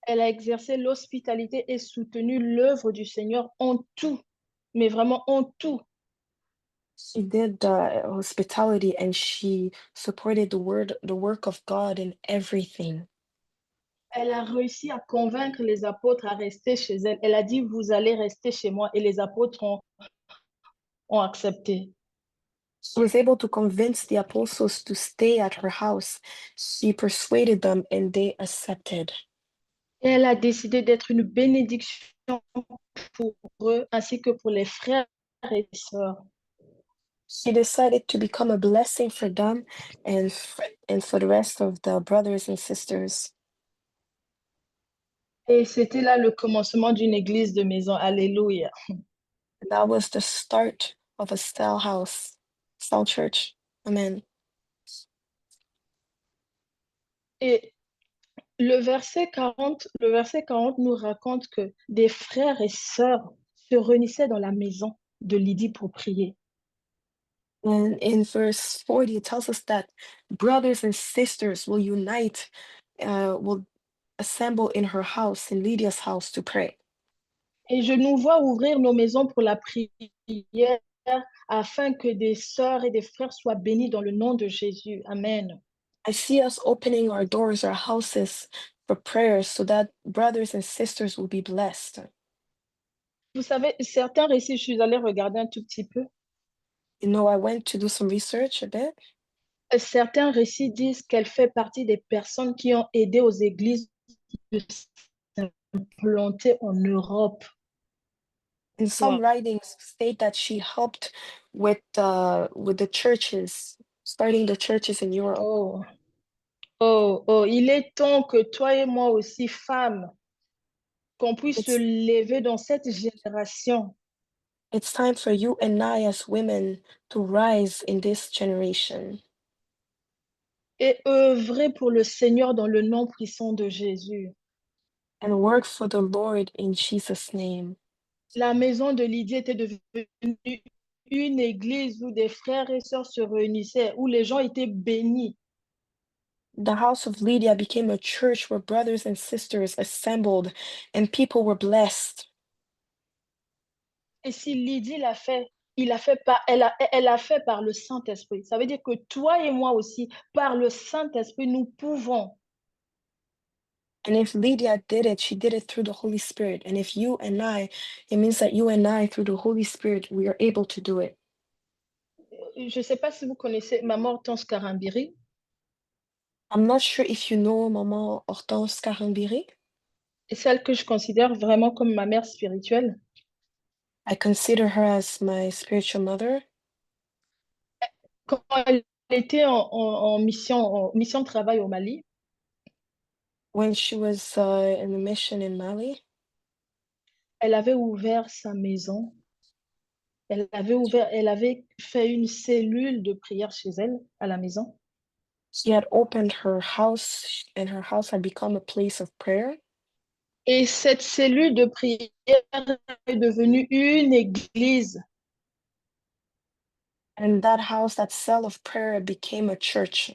Elle a exercé l'hospitalité et soutenu l'œuvre du Seigneur en tout, mais vraiment en tout. She did hospitality and she supported the work of God in everything. Elle a réussi à convaincre les apôtres à rester chez elle. Elle a dit, vous allez rester chez moi. Et les apôtres ont accepté. She was able to convince the apostles to stay at her house. She persuaded them and they accepted. Et elle a décidé d'être une bénédiction pour eux ainsi que pour les frères et sœurs. She decided to become a blessing for them and for the rest of the brothers and sisters. Et c'était là le commencement d'une église de maison. Alléluia. That was the start of a style church. Amen. Et le verset 40 nous raconte que des frères et sœurs se réunissaient dans la maison de Lydie pour prier. And in verse 40, it tells us that brothers and sisters will unite, will assemble in her house, in Lydia's house, to pray. Et je nous vois ouvrir nos maisons pour la prière afin que des sœurs et des frères soient bénis dans le nom de Jésus. Amen. I see us opening our doors, our houses for prayers so that brothers and sisters will be blessed. Vous savez, certains récits, je suis allée regarder un tout petit peu. You know, I went to do some research a bit. Certains récits disent qu'elle fait partie des personnes qui ont aidé aux églises de s'implanter en Europe. And some Wow. writings state that she helped with the churches, starting the churches in Europe. Oh, oh, oh, il est temps que toi et moi aussi, femmes, qu'on puisse se It's lever dans cette génération it's time for you and I as women to rise in this generation et œuvrer pour le Seigneur dans le nom puissant de Jésus. and work for the Lord in Jesus' name. La maison de Lydie était devenue une église où des frères et sœurs se réunissaient, où les gens étaient bénis. The house of Lydia became a church where brothers and sisters assembled and people were blessed. Et si Lydie l'a fait, elle a fait par le Saint-Esprit. Ça veut dire que toi et moi aussi, par le Saint-Esprit, nous pouvons. And if Lydia did it, she did it through the Holy Spirit. And if you and I, it means that you and I, through the Holy Spirit, we are able to do it. Je ne sais pas si vous connaissez Maman Hortense Karambiri. I'm not sure if you know Maman Hortense Karambiri. C'est celle que je considère vraiment comme ma mère spirituelle. I consider her as my spiritual mother. Quand elle était en mission de travail au Mali, When she was in a mission in Mali, elle avait ouvert sa maison. Elle avait fait une cellule de prière chez elle, à la maison. she had opened her house, and her house had become a place of prayer. Et cette cellule de prière est devenue une église. And that house, that cell of prayer, became a church.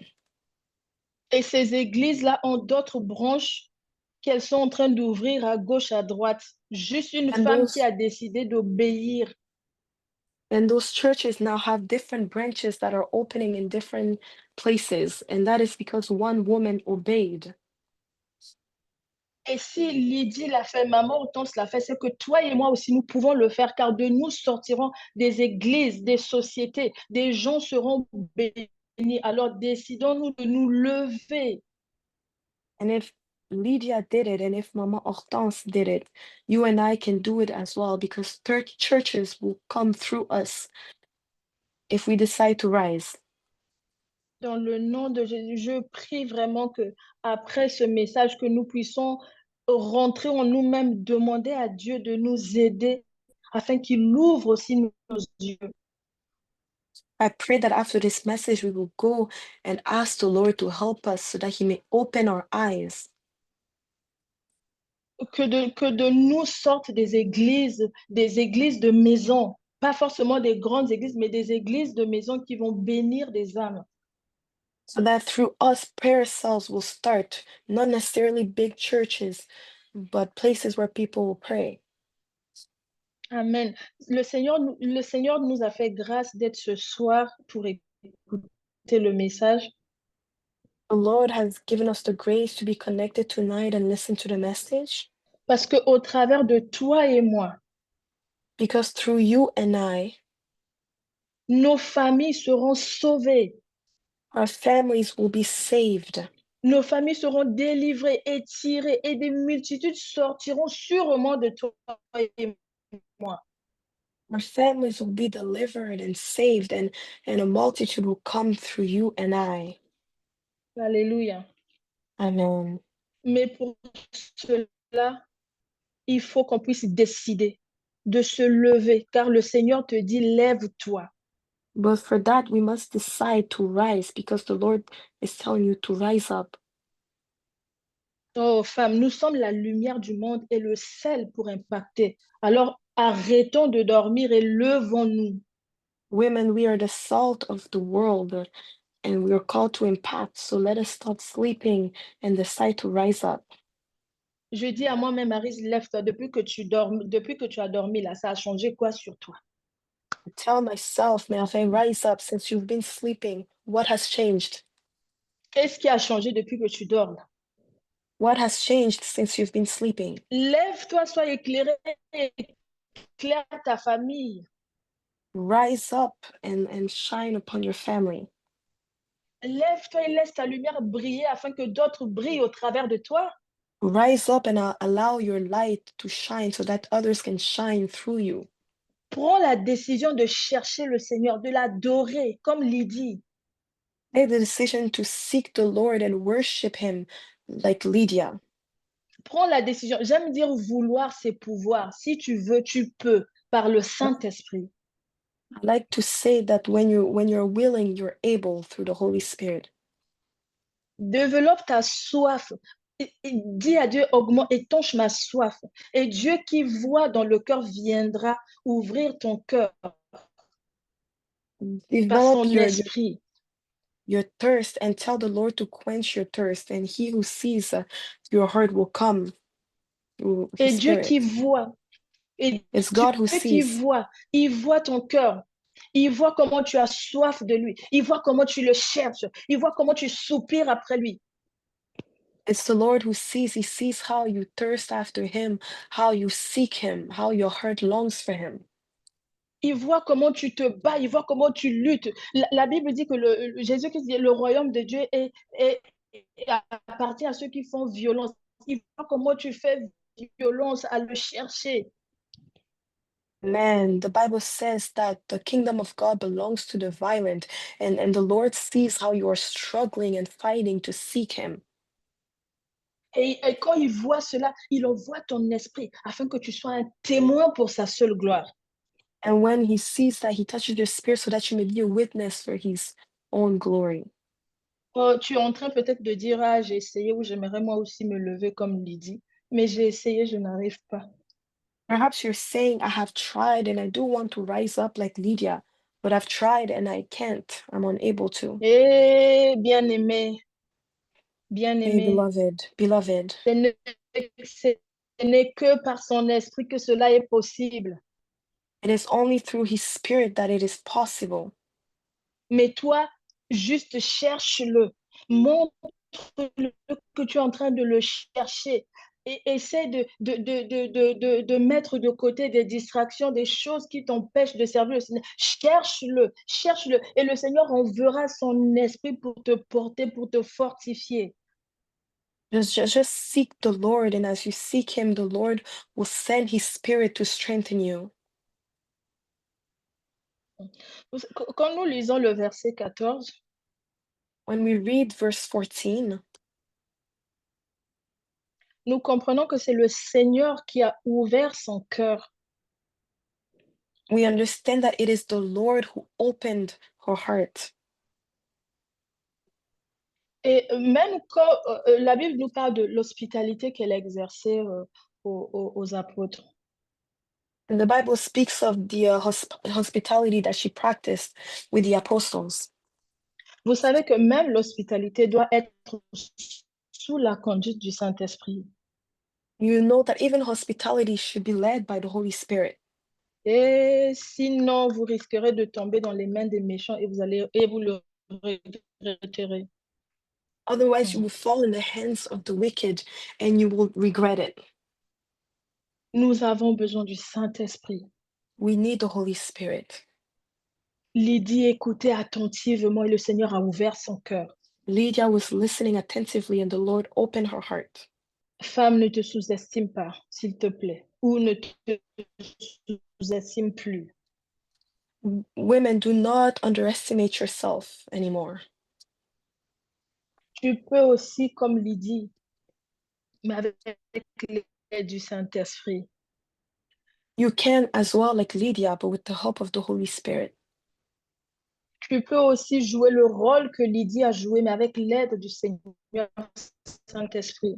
Et ces églises-là ont d'autres branches qu'elles sont en train d'ouvrir à gauche, à droite. Juste une And femme qui those a décidé d'obéir. and those churches now have different branches that are opening in different places. And that is because one woman obeyed. Et si Lydie l'a fait, maman Hortense l'a fait, c'est que toi et moi aussi, nous pouvons le faire, car de nous sortiront des églises, des sociétés, des gens seront bénis. Alors décidons-nous de nous lever. And if Lydia did it, and if Mama Hortense did it, you and I can do it as well because churches will come through us if we decide to rise. Dans le nom de Jésus, je prie vraiment que après ce message, que nous puissions rentrer en nous-mêmes, demander à Dieu de nous aider afin qu'il ouvre aussi nos yeux. I pray that after this message, we will go and ask the Lord to help us so that He may open our eyes. Que de nous sortent des églises de maison, pas forcément des grandes églises, mais des églises de maison qui vont bénir des âmes. So that through us, prayer cells will start, not necessarily big churches, but places where people will pray. Amen. Le Seigneur nous a fait grâce d'être ce soir pour écouter le message. The Lord has given us the grace to be connected tonight and listen to the message Parce qu'au travers de toi et moi, because through you and I, nos familles seront sauvées. our families will be saved. Nos familles seront délivrées et tirées et des multitudes sortiront sûrement de toi et moi. Our families will be delivered and saved, and a multitude will come through you and I. Alléluia. Amen. Mais pour cela, il faut qu'on puisse décider de se lever, car le Seigneur te dit, lève-toi. But for that, we must decide to rise because the Lord is telling you to rise up. Oh, femme, nous sommes la lumière du monde et le sel pour impacter. Alors, arrêtons de dormir et levons-nous. Women, we are the salt of the world and we are called to impact. So let us stop sleeping and decide to rise up. Je dis à moi-même, Maryse, lève-toi. Depuis que tu as dormi, là, ça a changé quoi sur toi? I tell myself, may I rise up since you've been sleeping. What has changed? Qu'est-ce qui a changé depuis que tu dors là? What has changed since you've been sleeping? Lève-toi, sois éclairé, éclaire ta famille. Rise up and shine upon your family. Lève-toi et laisse ta lumière briller afin que d'autres brillent au travers de toi. Rise up and allow your light to shine so that others can shine through you. Prends la décision de chercher le Seigneur, de l'adorer, comme Lydie. Make the decision to seek the Lord and worship Him like Lydia. Prends la décision. J'aime dire vouloir, c'est pouvoir. Si tu veux, tu peux, par le Saint-Esprit. I like to say that when you're willing, you're able through the Holy Spirit. Développe ta soif. Dis à Dieu, augmente, étanche ma soif. Et Dieu qui voit dans le cœur viendra ouvrir ton cœur par Develop son esprit. your thirst and tell the Lord to quench your thirst, and He who sees your heart will come through Et His Dieu qui Spirit. voit, et It's Dieu God who qui sees. voit, il voit ton cœur. Il voit comment tu as soif de lui. Il voit comment tu le cherches. Il voit comment tu soupires après lui. It's the Lord who sees. He sees how you thirst after Him, how you seek Him, how your heart longs for Him. Il voit comment tu te bats, il voit comment tu luttes. La Bible dit que Jésus-Christ dit le royaume de Dieu appartient à ceux qui font violence. Il voit comment tu fais violence à le chercher. Man, the Bible says that the kingdom of God belongs to the violent, and the Lord sees how you are struggling and fighting to seek Him. Et quand il voit cela, il envoie ton esprit afin que tu sois un témoin pour sa seule gloire. And when He sees that, He touches your spirit so that you may be a witness for His own glory. Oh, tu es en train peut-être de dire, ah, j'ai essayé ou j'aimerais moi aussi me lever comme Lydie, mais j'ai essayé, je n'arrive pas. Perhaps you're saying, I have tried and I do want to rise up like Lydia, but I've tried and I can't. I'm unable to. Eh, bien-aimé, Hey, bien-aimé, beloved, ce n'est que par son esprit que cela est possible. it is only through His Spirit that it is possible. Mais toi, juste cherche-le. Montre-le que tu es en train de le chercher. Et essaie de mettre de côté des distractions, des choses qui t'empêchent de servir le Seigneur. Cherche-le, cherche-le. Et le Seigneur enverra son esprit pour te porter, pour te fortifier. Just seek the Lord, and as you seek Him, the Lord will send His Spirit to strengthen you. Quand nous lisons le verset 14, When we read verse 14, nous comprenons que c'est le Seigneur qui a ouvert son cœur. we understand that it is the Lord who opened her heart. Et même quand la Bible nous parle de l'hospitalité qu'elle exerçait aux apôtres. And the Bible speaks of the hospitality that she practiced with the apostles. Vous savez que même l'hospitalité doit être sous la conduite du Saint-Esprit. You know that even hospitality should be led by the Holy Spirit. Et sinon, vous risquerez de tomber dans les mains des méchants et vous le regretterez. Otherwise, you will fall in the hands of the wicked and you will regret it. Nous avons besoin du Saint-Esprit. We need the Holy Spirit. Lydie écoutait attentivement et le Seigneur a ouvert son cœur. Lydia was listening attentively and the Lord opened her heart. Femme, ne te sous-estime pas, s'il te plaît, ou ne te sous-estime plus. Women, do not underestimate yourself anymore. Tu peux aussi, comme Lydie, mais avec l'aide du Saint-Esprit, You can as well, like Lydia, but with the help of the Holy Spirit. tu peux aussi jouer le rôle que Lydie a joué, mais avec l'aide du Seigneur Saint-Esprit.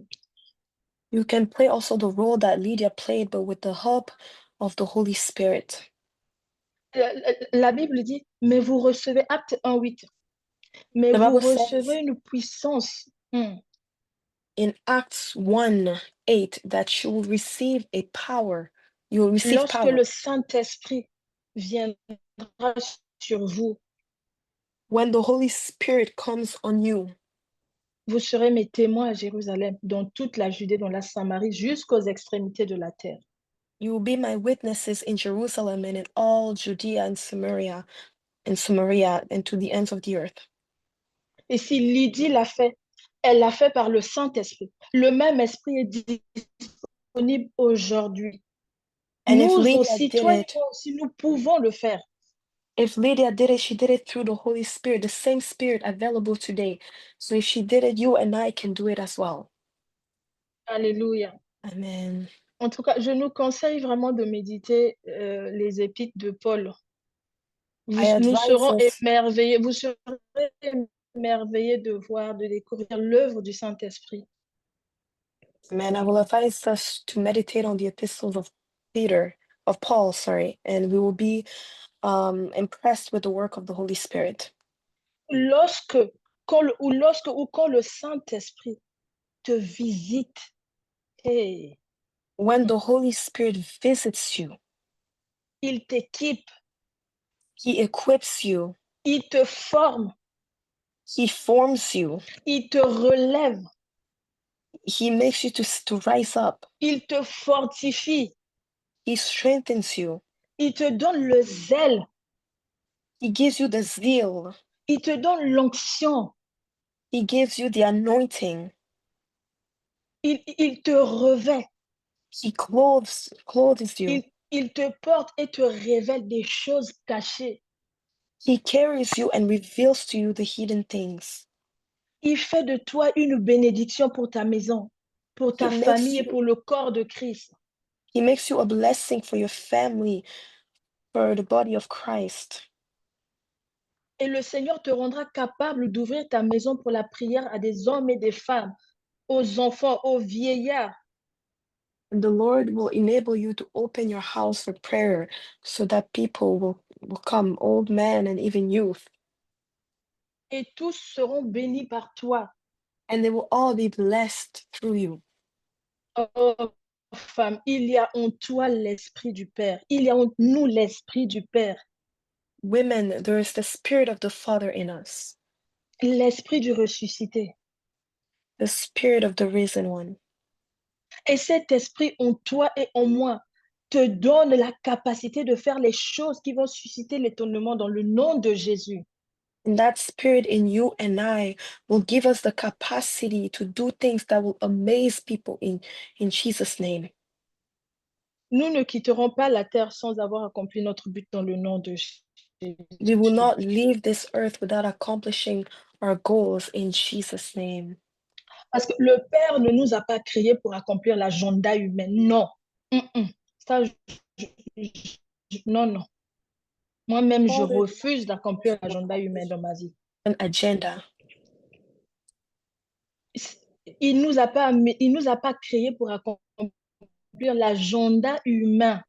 You can play also the role that Lydia played, but with the help of the Holy Spirit. La Bible dit, mais vous recevez, Acte 1:8, mais The vous Bible says recevez une puissance. in Acts 1:8 that you will receive a power. You will receive Lorsque le power Saint-Esprit viendra sur vous, when the Holy Spirit comes on you. vous serez mes témoins à Jérusalem, dans toute la Judée, dans la Samarie, jusqu'aux extrémités de la terre. You will be my witnesses in Jerusalem and in all Judea and Samaria, and to the ends of the earth. Et si Lydie l'a fait, elle l'a fait par le Saint-Esprit. Le même esprit est disponible aujourd'hui. And if Nous Lydia aussi, did toi et it, moi aussi, nous pouvons le faire. if Lydia did it, she did it through the Holy Spirit, the same Spirit available today. So if she did it, you and I can do it as well. Alléluia. Amen. En tout cas, je nous conseille vraiment de méditer les épîtres de Paul. I Nous advise serons us, émerveillés, vous serez émerveillés de voir, de découvrir l'œuvre du Saint-Esprit. man, I will advise us to meditate on the epistles of Paul, and we will be impressed with the work of the Holy Spirit. Quand le Saint-Esprit te visite, hey, When the Holy Spirit visits you, il t'équipe, He equips you, il te forme, He forms you, il te relève, He makes you to rise up, il te fortifie, He strengthens you, il te donne le zèle, He gives you the zeal, il te donne l'onction, He gives you the anointing, il te revêt, He clothes you, il te porte et te révèle des choses cachées. He carries you and reveals to you the hidden things. Il fait de toi une bénédiction pour ta maison, pour ta famille et pour le corps de Christ. He makes you a blessing for your family, for the body of Christ. Et le Seigneur te rendra capable d'ouvrir ta maison pour la prière à des hommes et des femmes, aux enfants, aux vieillards. And the Lord will enable you to open your house for prayer so that people will come, old men and even youth. Et tous seront bénis par toi. And they will all be blessed through you. Oh, femme, il y a en toi l'esprit du Père. Il y a en nous l'esprit du Père. Women, there is the Spirit of the Father in us, L'esprit du ressuscité. the Spirit of the Risen One. Et cet esprit en toi et en moi te donne la capacité de faire les choses qui vont susciter l'étonnement dans le nom de Jésus. And that spirit in you and I will give us the capacity to do things that will amaze people in Jesus' name. Nous ne quitterons pas la terre sans avoir accompli notre but dans le nom de We will Jésus. not leave this earth without accomplishing our goals in Jesus' name. Parce que le Père ne nous a pas créés pour accomplir l'agenda humain. Non. Ça, non, non. Moi-même, je Father, refuse d'accomplir l'agenda humain dans ma vie. an agenda. Il nous a pas créés pour accomplir l'agenda humain.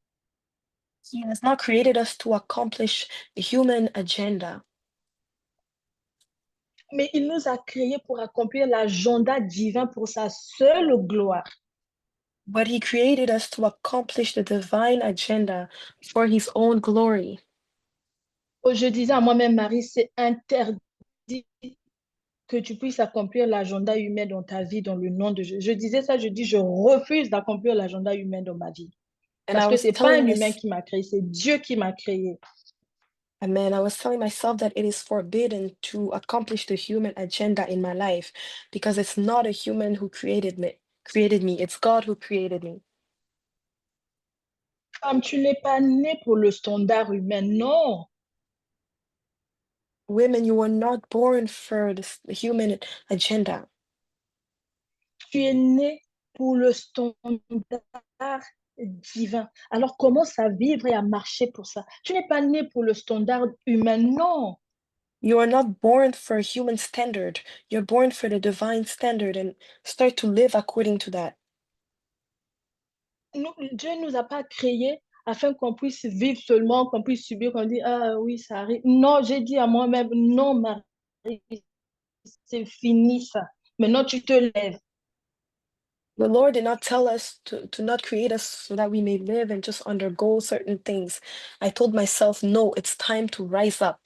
He has not created us to accomplish the human agenda, Mais il nous a créés pour accomplir l'agenda divin pour sa seule gloire. but he created us to accomplish the divine agenda for his own glory. Je disais à moi-même, Marie, c'est interdit que tu puisses accomplir l'agenda humain dans ta vie, dans le nom de Jésus. Je disais ça, je dis, je refuse d'accomplir l'agenda humain dans ma vie. And Parce I que was c'est pas telling un my humain qui m'a créé, c'est Dieu qui m'a créé. Amen. I was telling myself that it is forbidden to accomplish the human agenda in my life because it's not a human who created me. It's God who created me. Femme, tu n'es pas née pour le standard humain, non. Women, you were not born for the human agenda. Tu es née pour le standard divin. Alors commence à vivre et à marcher pour ça. Tu n'es pas née pour le standard humain, non. You are not born for a human standard. You're born for the divine standard and start to live according to that. Dieu ne nous a pas créés afin qu'on puisse vivre seulement, qu'on puisse subir, qu'on dit, ah oui, ça arrive. Non, j'ai dit à moi-même, non, Marie, c'est fini ça. Maintenant, tu te lèves. The Lord did not tell us to not create us so that we may live and just undergo certain things. I told myself, no, it's time to rise up.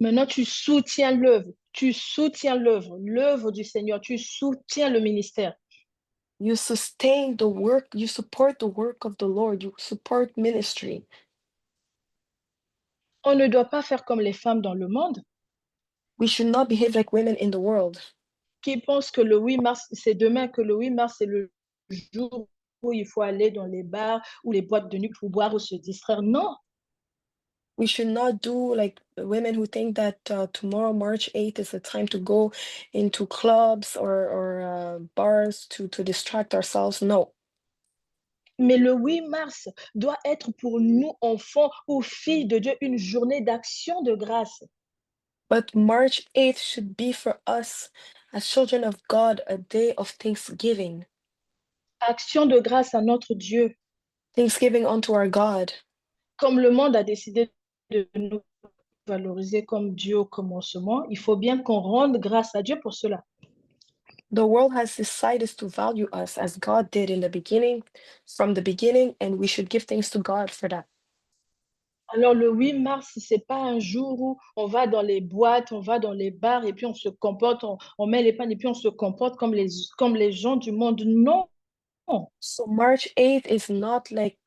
Maintenant, tu soutiens l'œuvre. Tu soutiens l'œuvre, l'œuvre du Seigneur. Tu soutiens le ministère. You sustain the work, you support the work of the Lord, you support ministry. On ne doit pas faire comme les femmes dans le monde We should not behave like women in the world qui pensent que le 8 mars, c'est demain, que le 8 mars, c'est le jour où il faut aller dans les bars ou les boîtes de nuit pour boire ou se distraire. Non, we should not do like women who think that tomorrow, March 8th, is the time to go into clubs or bars to distract ourselves. No. mais le 8 mars doit être pour nous, enfants ou filles de Dieu, une journée d'action de grâce. But March 8th should be for us as children of God a day of thanksgiving. Action de grâce à notre Dieu. Thanksgiving unto our God. Comme le monde a décidé de nous valoriser comme Dieu au commencement, il faut bien qu'on rende grâce à Dieu pour cela. The world has decided to value us as God did in the beginning, from the beginning, and we should give thanks to God for that. Alors le 8 mars, c'est pas un jour où on va dans les boîtes, on va dans les bars et puis on se comporte, on met les pannes et puis on se comporte comme les gens du monde. Non, So March 8th is not like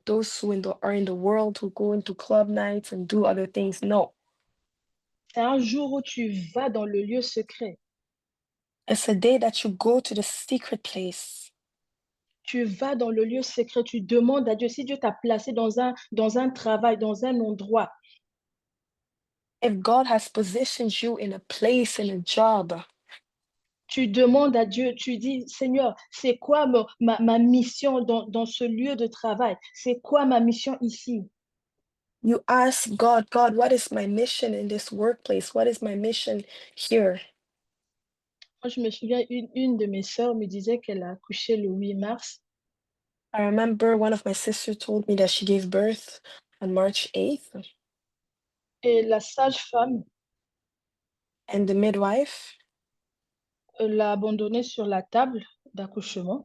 those who are in the world who go into club nights and do other things. No, c'est un jour où tu vas dans le lieu secret. it's a day that you go to the secret place. Tu vas dans le lieu secret, tu demandes à Dieu, si Dieu t'a placé dans un travail, dans un endroit, If God has positioned you in a place, in a job, tu demandes à Dieu, tu dis, Seigneur, c'est quoi ma mission dans ce lieu de travail? C'est quoi ma mission ici? you ask God, God, what is my mission in this workplace? What is my mission here? Moi, je me souviens, une de mes sœurs me disait qu'elle a accouché le 8 mars. I remember one of my sisters told me that she gave birth on March 8th, Et la sage-femme and the midwife l'a abandonnée sur la table d'accouchement.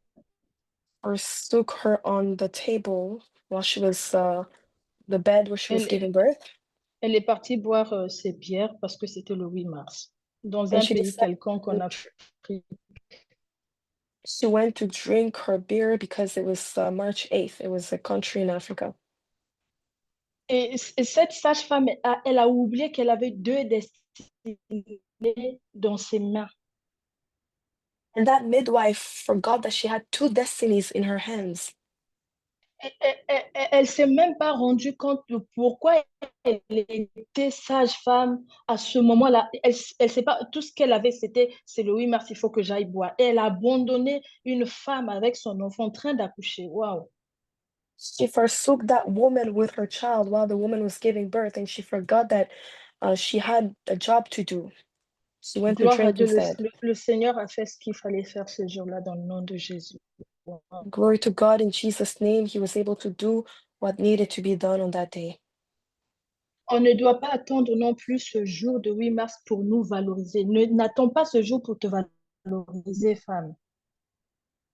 forsook her on the table while she was the bed where she was Elle, giving birth, elle est partie boire ses bières parce que c'était le 8 mars, dans and un she pays decided quelconque en to Afrique. She went to drink her beer because it was March 8th. It was a country in Africa. Et cette sage-femme, elle a oublié qu'elle avait deux destinées dans ses mains. And that midwife forgot that she had two destinies in her hands. Elle s'est même pas rendue compte de pourquoi elle était sage-femme à ce moment-là. Elle sait pas, tout ce qu'elle avait, c'est le 8 mars, il faut que j'aille boire. Et elle a abandonné une femme avec son enfant en train d'accoucher. Waouh! She forsook that woman with her child while the woman was giving birth, and she forgot that she had a job to do. She went to Gloire à drink Dieu, instead. le Seigneur a fait ce qu'il fallait faire ce jour-là dans le nom de Jésus. Wow. Glory to God in Jesus' name. He was able to do what needed to be done on that day. On ne doit pas attendre non plus ce jour de 8 mars pour nous valoriser. N'attends pas ce jour pour te valoriser, femme.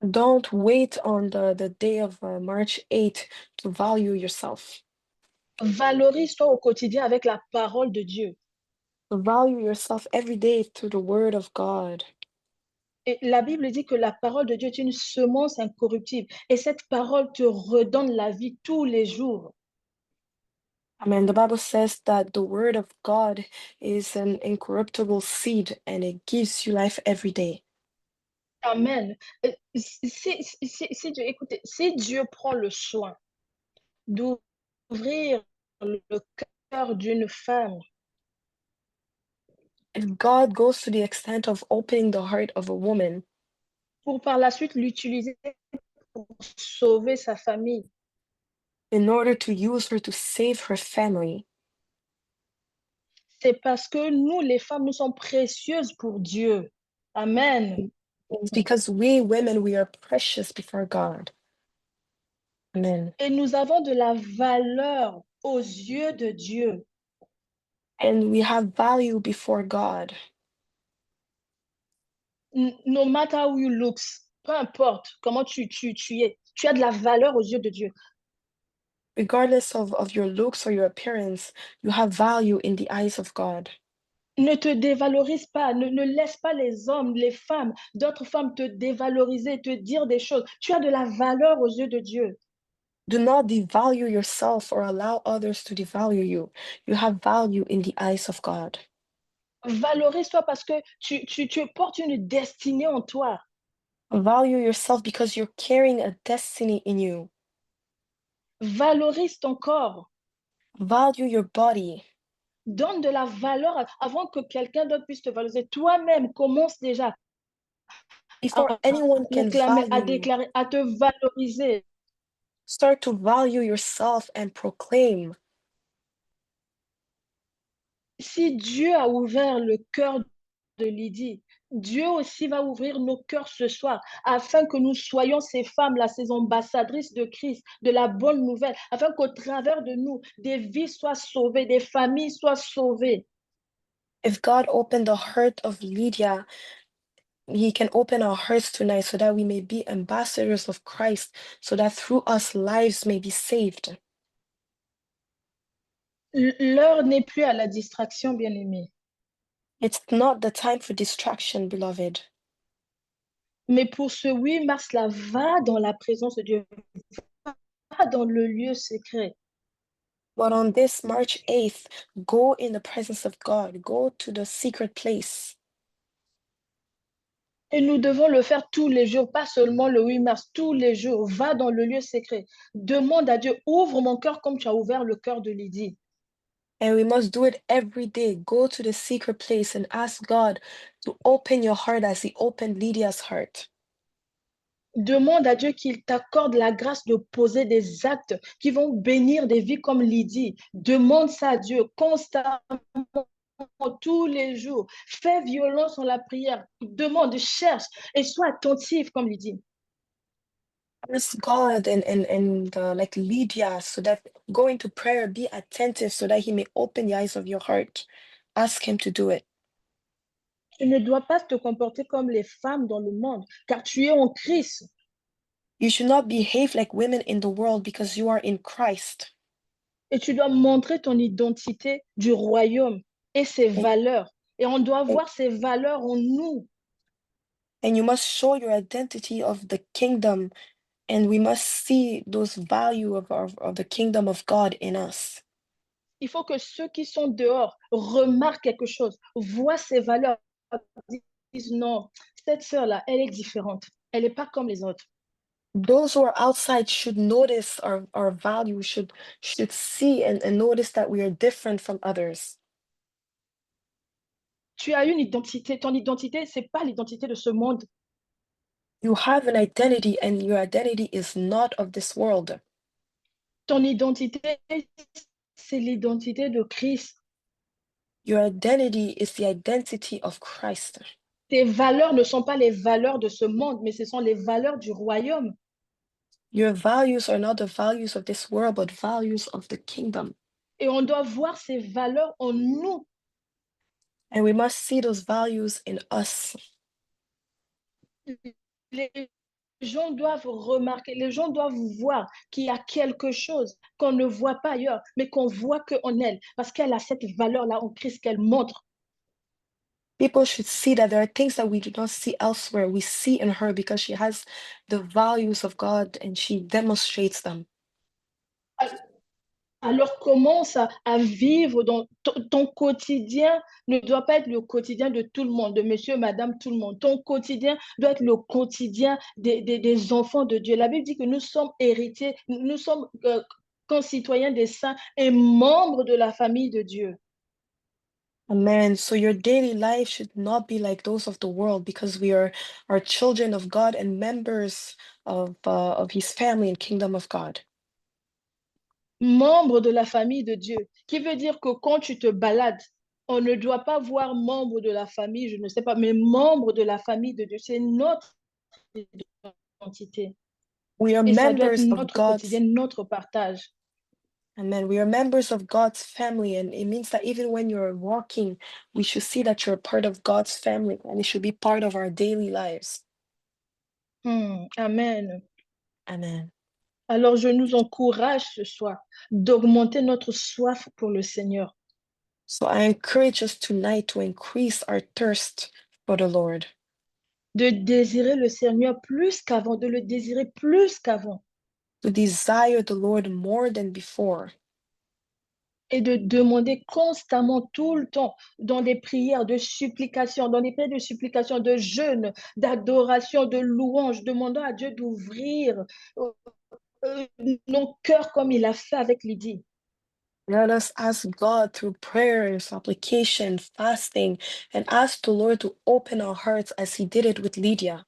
Don't wait on the day of March 8th to value yourself. Valorise-toi au quotidien avec la parole de Dieu. Value yourself every day through the word of God. Et la Bible dit que la parole de Dieu est une semence incorruptible. Et cette parole te redonne la vie tous les jours. Amen. The Bible says that the word of God is an incorruptible seed and it gives you life every day. Amen. Écoutez, si Dieu prend le soin d'ouvrir le cœur d'une femme, If God goes to the extent of opening the heart of a woman pour par la suite l'utiliser pour sauver sa famille, in order to use her to save her family, c'est parce que nous, les femmes, nous sommes précieuses pour Dieu. Amen. it's because we women, we are precious before God. Amen. Et nous avons de la valeur aux yeux de Dieu. And we have value before God. No matter how you look, peu importe comment tu es, tu as de la valeur aux yeux de Dieu. Regardless of your looks or your appearance, you have value in the eyes of God. Ne te dévalorise pas, ne laisse pas les hommes, les femmes, d'autres femmes te dévaloriser, te dire des choses. Tu as de la valeur aux yeux de Dieu. Do not devalue yourself or allow others to devalue you. You have value in the eyes of God. Valorise-toi parce que tu portes une destinée en toi. Value yourself because you're carrying a destiny in you. Valorise ton corps. Value your body. Donne de la valeur avant que quelqu'un d'autre puisse te valoriser. Toi-même, commence déjà Before à anyone can proclamer, à value you, déclarer, à te valoriser. start to value yourself and proclaim. Si Dieu a ouvert le cœur de Lydie, Dieu aussi va ouvrir nos cœurs ce soir afin que nous soyons ces femmes-là, ces ambassadrices de Christ, de la bonne nouvelle, afin qu'au travers de nous, des vies soient sauvées, des familles soient sauvées. If God opened the heart of Lydia, He can open our hearts tonight so that we may be ambassadors of Christ, so that through us lives may be saved. L'heure n'est plus à la distraction, bien-aimés. It's not the time for distraction, beloved. Mais pour ce 8 mars-là, va dans la présence de Dieu, va dans le lieu secret. But on this March 8th, go in the presence of God, go to the secret place. Et nous devons le faire tous les jours, pas seulement le 8 mars, tous les jours. Va dans le lieu secret. Demande à Dieu, ouvre mon cœur comme tu as ouvert le cœur de Lydie. And we must do it every day. Go to the secret place and ask God to open your heart as He opened Lydia's heart. Demande à Dieu qu'il t'accorde la grâce de poser des actes qui vont bénir des vies comme Lydie. Demande ça à Dieu constamment, tous les jours. Fais violence en la prière. Demande, cherche et sois attentif comme Lydie. Ask God and like Lydia, so that go into prayer, be attentive so that He may open the eyes of your heart. Ask Him to do it. Tu ne dois pas te comporter comme les femmes dans le monde, car tu es en Christ. You should not behave like women in the world because you are in Christ. Et tu dois montrer ton identité du royaume et ses And, valeurs. Et on doit and, voir ces valeurs en nous. And you must show your identity of the kingdom, and we must see those value of the kingdom of God in us. Il faut que ceux qui sont dehors remarquent quelque chose, voient ces valeurs, disent non, cette sœur-là, elle est différente. Elle n'est pas comme les autres. Those who are outside should notice our value, should see and notice that we are different from others. Tu as une identité. Ton identité, ce n'est pas l'identité de ce monde. You have an identity, and your identity is not of this world. Ton identité, c'est l'identité de Christ. Your identity is the identity of Christ. Tes valeurs ne sont pas les valeurs de ce monde, mais ce sont les valeurs du royaume. Your values are not the values of this world, but values of the kingdom. Et on doit voir ces valeurs en nous. And we must see those values in us. Les gens doivent remarquer, les gens doivent voir qu'il y a quelque chose qu'on ne voit pas ailleurs, mais qu'on voit qu'en elle, parce qu'elle a cette valeur-là en Christ qu'elle montre. People should see that there are things that we do not see elsewhere. We see in her because she has the values of God and she demonstrates them. Alors commence à vivre dans ton quotidien ne doit pas être le quotidien de tout le monde, de monsieur, madame, tout le monde. Ton quotidien doit être le quotidien des enfants de Dieu. La Bible dit que nous sommes héritiers, nous sommes concitoyens des saints et membres de la famille de Dieu. Amen. So your daily life should not be like those of the world because we are children of God and members of his family and kingdom of God. Membre de la famille de Dieu, qui veut dire que quand tu te balades, on ne doit pas voir membre de la famille, je ne sais pas, mais membre de la famille de Dieu, c'est notre identité. We are Et ça doit être members of notre God's, quotidien, notre partage. amen. We are members of God's family, and it means that even when you're walking, we should see that you're part of God's family, and it should be part of our daily lives. Amen. Amen. Alors, je nous encourage ce soir d'augmenter notre soif pour le Seigneur. So I encourage us tonight to increase our thirst for the Lord. De désirer le Seigneur plus qu'avant, de le désirer plus qu'avant. To desire the Lord more than before. Et de demander constamment, tout le temps, dans des prières de supplication, dans des prières de supplication, de jeûne, d'adoration, de louange, demandant à Dieu d'ouvrir nos cœurs comme il a fait avec Lydie. Let us ask God through prayers, supplication, fasting, and ask the Lord to open our hearts as he did it with Lydia.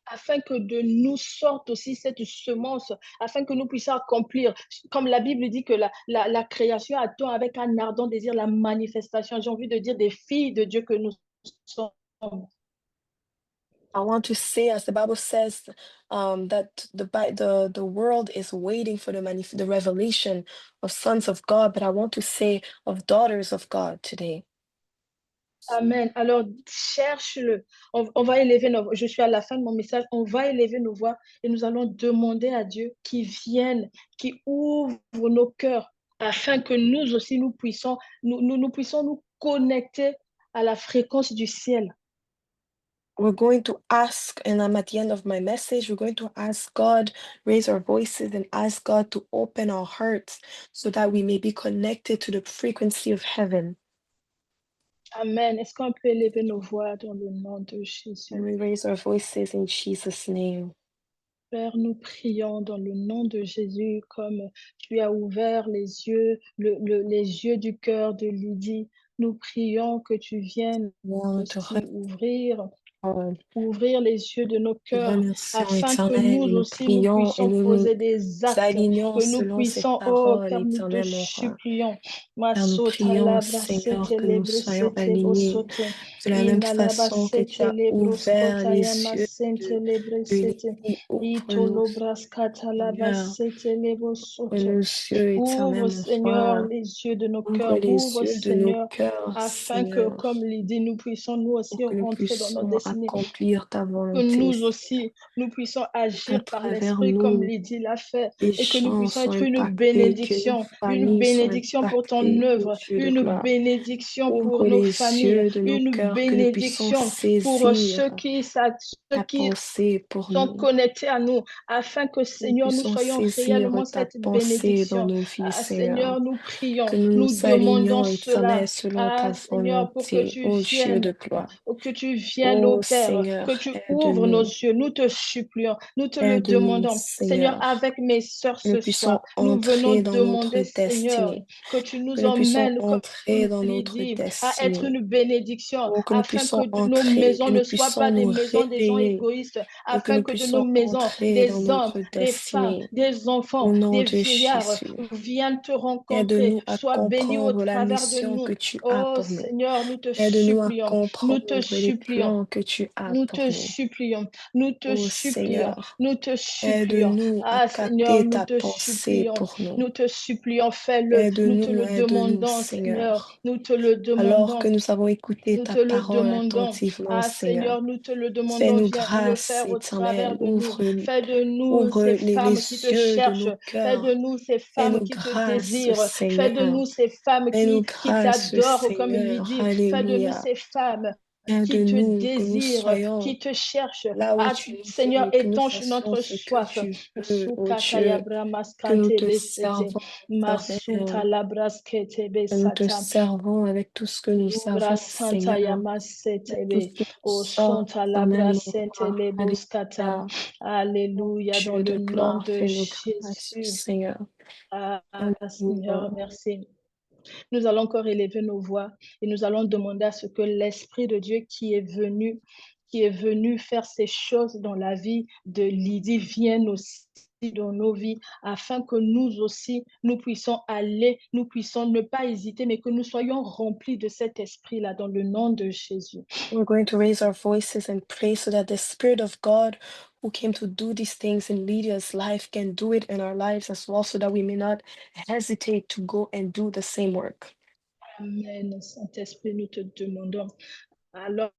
Afin que de nous sorte aussi cette semence, afin que nous puissions accomplir, comme la Bible dit que la création attend avec un ardent désir la manifestation. J'ai envie de dire des filles de Dieu que nous sommes. I want to say, as the Bible says, that the world is waiting for the revelation of sons of God, but I want to say of daughters of God today. Amen. Alors, cherche-le. On va élever nos voix. Je suis à la fin de mon message. On va élever nos voix et nous allons demander à Dieu qu'il vienne, qu'il ouvre nos cœurs afin que nous aussi, nous puissions nous connecter à la fréquence du ciel. We're going to ask, and I'm at the end of my message, we're going to ask God, raise our voices and ask God to open our hearts so that we may be connected to the frequency of heaven. Amen. Est-ce qu'on peut élever nos voix dans le nom de Jésus? And we raise our voices in Jesus' name. Père, nous prions dans le nom de Jésus, comme tu as ouvert les yeux, les yeux du cœur de Lydie. Nous prions que tu viennes aussi ouvrir les yeux de nos cœurs, afin que nous aussi nous puissions poser des actes, que nous puissions, oh, car nous te supplions. Nous prions, Seigneur, que nous soyons alignés de la même façon que tu as ouvert les yeux Ouvre, Seigneur, les yeux de nos cœurs. Ouvre, Seigneur, afin que, comme Lydie, nous puissions nous aussi rentrer dans notre destinée. Accomplir ta volonté. Que nous aussi, nous puissions agir par l'esprit comme Lydie l'a fait. Et que nous puissions être une bénédiction pour ton œuvre, une bénédiction pour nos familles, une que nous puissions bénédiction pour ceux saisir qui ta pensée pour sont nous. connectés à nous, afin que, Nous Seigneur, nous puissions soyons saisir réellement ta cette pensée dans bénédiction. nos vies, Seigneur. Seigneur, nous prions, Que nous nous nous demandons alignions, cela. Éternel, selon ta Seigneur, pour que volonté, tu ô Dieu viennes, de gloire. ô Ô Père, que Seigneur, tu ouvres nos aide-nous, yeux. Nous te supplions, nous te le aide-nous, demandons. Seigneur, Seigneur. avec mes sœurs Que nous ce puissions soir, nous venons entrer dans notre demander, Seigneur, destinée. que tu Que nous nous puissions emmènes, comme entrer dans notre Lydie, à être destinée. une bénédiction, Oh, que nous afin que puissions nos entrer, que maisons nous ne soient puissions pas des nous maisons des gens réveiller égoïstes, et que afin nous que de nos puissions maisons, entrer dans des hommes, notre des femmes, destinée. des enfants, Au nom des de vieillards Jésus, viennent te rencontrer, aide-nous à soient bénis au comprendre la travers de mission nous. que tu as Oh pour nous. Seigneur, nous te Aide-nous à supplions, nous te comprendre les supplions. plans que tu as Nous pour te nous. supplions, nous te Oh supplions, Seigneur, nous te supplions. aide-nous à Seigneur, capter nous ta te pensée supplions, pour nous. nous te supplions, fais-le. Nous te Aide-nous, le aide-nous, demandons, Seigneur, Seigneur. nous te le Alors que demandons. nous avons écouté Nous ta te le parole demandons. attentivement, Seigneur, Seigneur, nous te le demandons. fais-nous Viens le grâce, faire au Éternel. travers de nous. Fais de nous Ouvre ces les femmes qui te yeux de cherchent. nos Fais de cœurs. nous ces femmes Fais-nous qui te grâce, désirent. Fais de Seigneur. nous ces femmes Fais-nous qui grâce, t'adorent, comme Seigneur. Lydie. Fais de nous Alléluia. ces femmes qui te Aide-nous, que nous désirent, soyons qui te cherchent. là où tu nous Seigneur, veux, que nous étanche fassions notre ce que soif. tu veux, ô Sukataya Dieu, que nous bramaskante te besete. servons, Masuta éternel, labraskete que nous te besata. servons avec tout ce que nous Lubra savons, santa Seigneur, avec tout yamasetebe. ce qui nous O sort, sonta éternel, labra mon sente roi. leboskata. Alléluia. Ô Alléluia, dans Dieu de le nom gloire, de fais-nous grâce, Jésus. Seigneur. Seigneur, Alléluia. merci. Nous allons encore élever nos voix et nous allons demander à ce que l'Esprit de Dieu qui est venu faire ces choses dans la vie de Lydie vienne aussi dans nos vies, afin que nous aussi, nous puissions aller, nous puissions ne pas hésiter, mais que nous soyons remplis de cet esprit-là dans le nom de Jésus. We're going to raise our voices and pray so that the Spirit of God who came to do these things in Lydia's life can do it in our lives as well, so that we may not hesitate to go and do the same work. Amen. Saint-Esprit, nous te demandons. Alors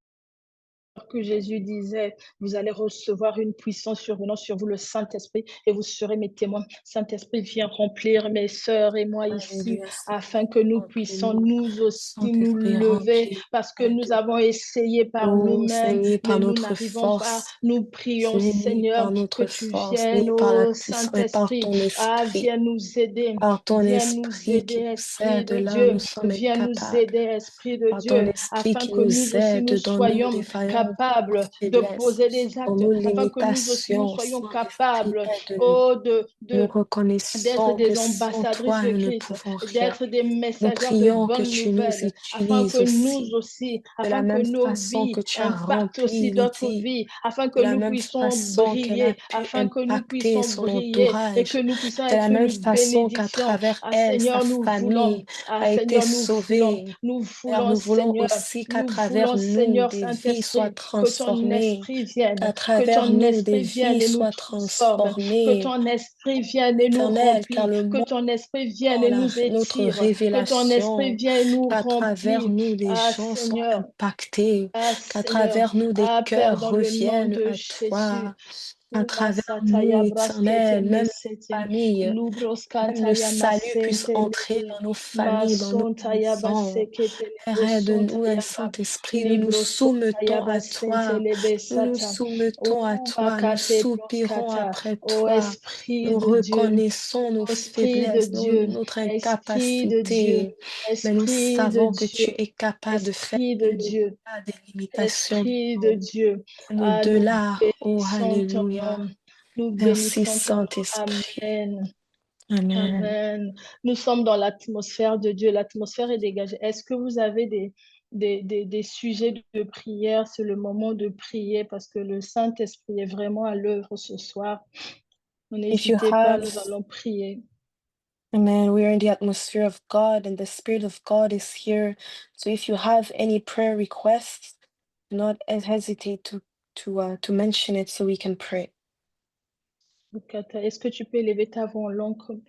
que Jésus disait, vous allez recevoir une puissance survenant sur vous, le Saint-Esprit, et vous serez mes témoins. Saint-Esprit, viens remplir mes sœurs et moi ici, Alléluia, afin que nous puissions remplis-nous. nous aussi nous Saint-Esprit, lever, remplis. parce que nous avons essayé par Oh, ce nous-mêmes, n'est pas mais nous notre n'arrivons pas. force, Nous ce prions, n'est ni Seigneur, par que notre tu force, viennes, ni par la ô puissance, mais par Saint-Esprit. ton esprit. Viens nous aider. Par ton Viens nous esprit aider, qui nous Esprit aide de là où Dieu. nous sommes Viens nous incapables. aider, Esprit de Par ton Dieu, esprit afin qui que nous nous aussi nous aide dans nos soyons défaillances, dans nos capables de faiblesses, poser des dans actes, nos afin que nous aussi nous limitations. soyons Saint-Esprit, capables, aide-nous. oh, Nous d'être reconnaissons que des sans ambassadrices toi, de nous ne Christ, pouvons rien. d'être des Nous messagères de prions que bonnes tu nous nouvelles, afin utilises que nous aussi, aussi, de la afin que même nos façon vies que tu as impactent aussi rempli d'autres Lydie, vies, afin que de la nous même puissions façon qu'elle a briller, pu afin que nous impacter puissions son briller et que entourage, nous puissions de la être même une façon qu'à bénédiction. travers elle, sa Seigneur, nous voulons, famille a été Seigneur, sauvée. nous Seigneur, voulons, nous voulons Seigneur, aussi qu'à nous travers voulons, nous, Seigneur des vies soient Saint-Esprit, que ton transformées, esprit vienne, qu'à que travers ton nous, des esprit vienne vies et nous soient transforme, que transformées. ton esprit vienne et nous Éternel, car remplit, le que monde ton esprit vienne attend et nous notre étire, que ton esprit révélation, vienne et nous qu'à travers remplit. nous, des gens soient Seigneur, impactés, qu'à Seigneur, travers nous, des Père, cœurs dans le nom reviennent de à Jésus. toi, à travers nous, éternel, même nos familles, même le salut puisse entrer dans nos familles, dans nos maisons. Père, aide-nous, un Saint-Esprit, nous nous soumettons à toi, nous nous soumettons à toi, nous soupirons après Ô toi, Esprit nous de Dieu, reconnaissons nos ô Esprit de faiblesses, Dieu, notre Esprit de Dieu, incapacité, mais nous Esprit de savons que Dieu, tu es capable de faire Esprit de Dieu, au-delà des limitations du Esprit de monde. Dieu. Nous Au-delà, oh bénissons ton Alléluia. nom. Nous Merci bénissons ton nom. Saint-Esprit. Amen. Amen. Amen. Nous sommes dans l'atmosphère de Dieu. L'atmosphère est dégagée. Est-ce que vous avez des sujets de prière? C'est le moment de prier parce que le Saint-Esprit est vraiment à l'œuvre ce soir. If you N'hésitez pas, nous have, allons prier. amen, we are in the atmosphere of God and the Spirit of God is here. So if you have any prayer requests, do not hesitate to mention it so we can pray. Est-ce que tu peux élever ta voix en langue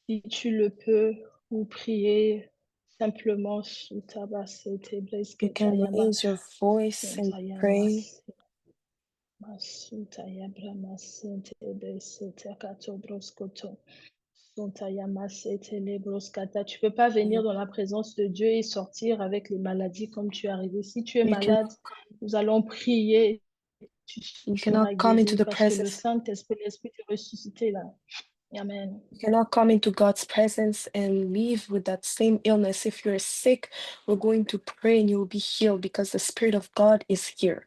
si tu le peux ou prier simplement sous ta basse et tes blesses You can raise your voice and pray. Masuta ya brama sente besete kato broskoto. Tu peux pas venir dans la présence de Dieu et sortir avec les maladies comme tu es arrivé. Si tu es You malade, nous allons prier. Tu You seras cannot come into guéri the parce que le presence. Saint-Esprit, l'Esprit te ressuscité là. Amen. You cannot come into God's presence and leave with that same illness. If you're sick, we're going to pray and you will be healed because the Spirit of God is here.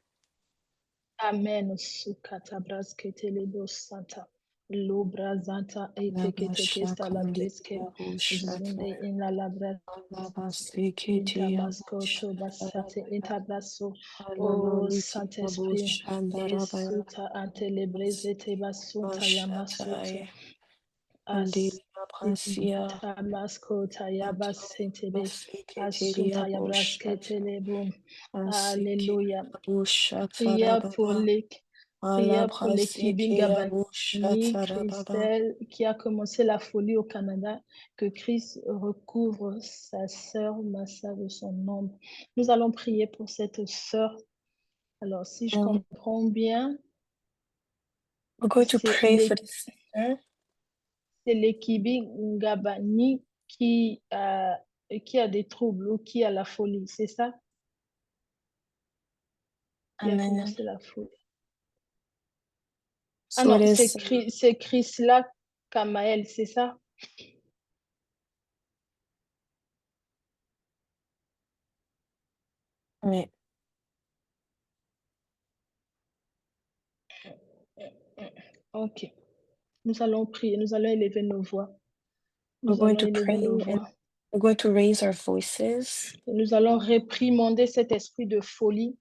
Amen. Sukata braskete lebo santa. Lobra zanta etekete kesta la breske. Zunde in la labra intabasko to basate intabaso. Oh Saint-Esprit, esuta ante lebreze te basunta yamasoto. Tabasko tayaba sentebe. Asunta yabraskete lebo. Alléluia. Prière pour l'équipe Gabani, Christelle, qui a commencé la folie au Canada, que Christ recouvre sa sœur Massa de son ombre. Nous allons prier pour cette sœur. Alors, si je comprends bien, We're going to pray for this sister. c'est l'équipe Gabani qui a des troubles ou qui a la folie, c'est ça? Qui a Amen. commencé la folie. Ah So non, it is, c'est Chrisla Kamael, c'est ça? ouais. Ok. Nous allons prier, nous allons élever nos voix. We're Nous going allons to élever pray nos and voix. we're going to raise our voices Et nous allons réprimander cet esprit de folie.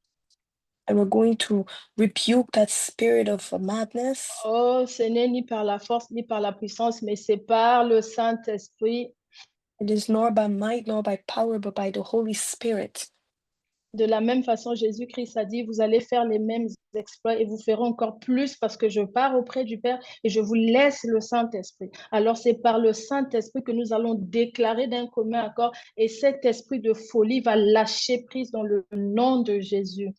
and we're going to rebuke that spirit of madness. Oh, ce n'est ni par la force, ni par la puissance, mais c'est par le Saint-Esprit. It is nor by might, nor by power, but by the Holy Spirit. De la même façon, Jésus-Christ a dit, vous allez faire les mêmes exploits et vous ferez encore plus parce que je pars auprès du Père et je vous laisse le Saint-Esprit. Alors, c'est par le Saint-Esprit que nous allons déclarer d'un commun accord et cet esprit de folie va lâcher prise dans le nom de Jésus.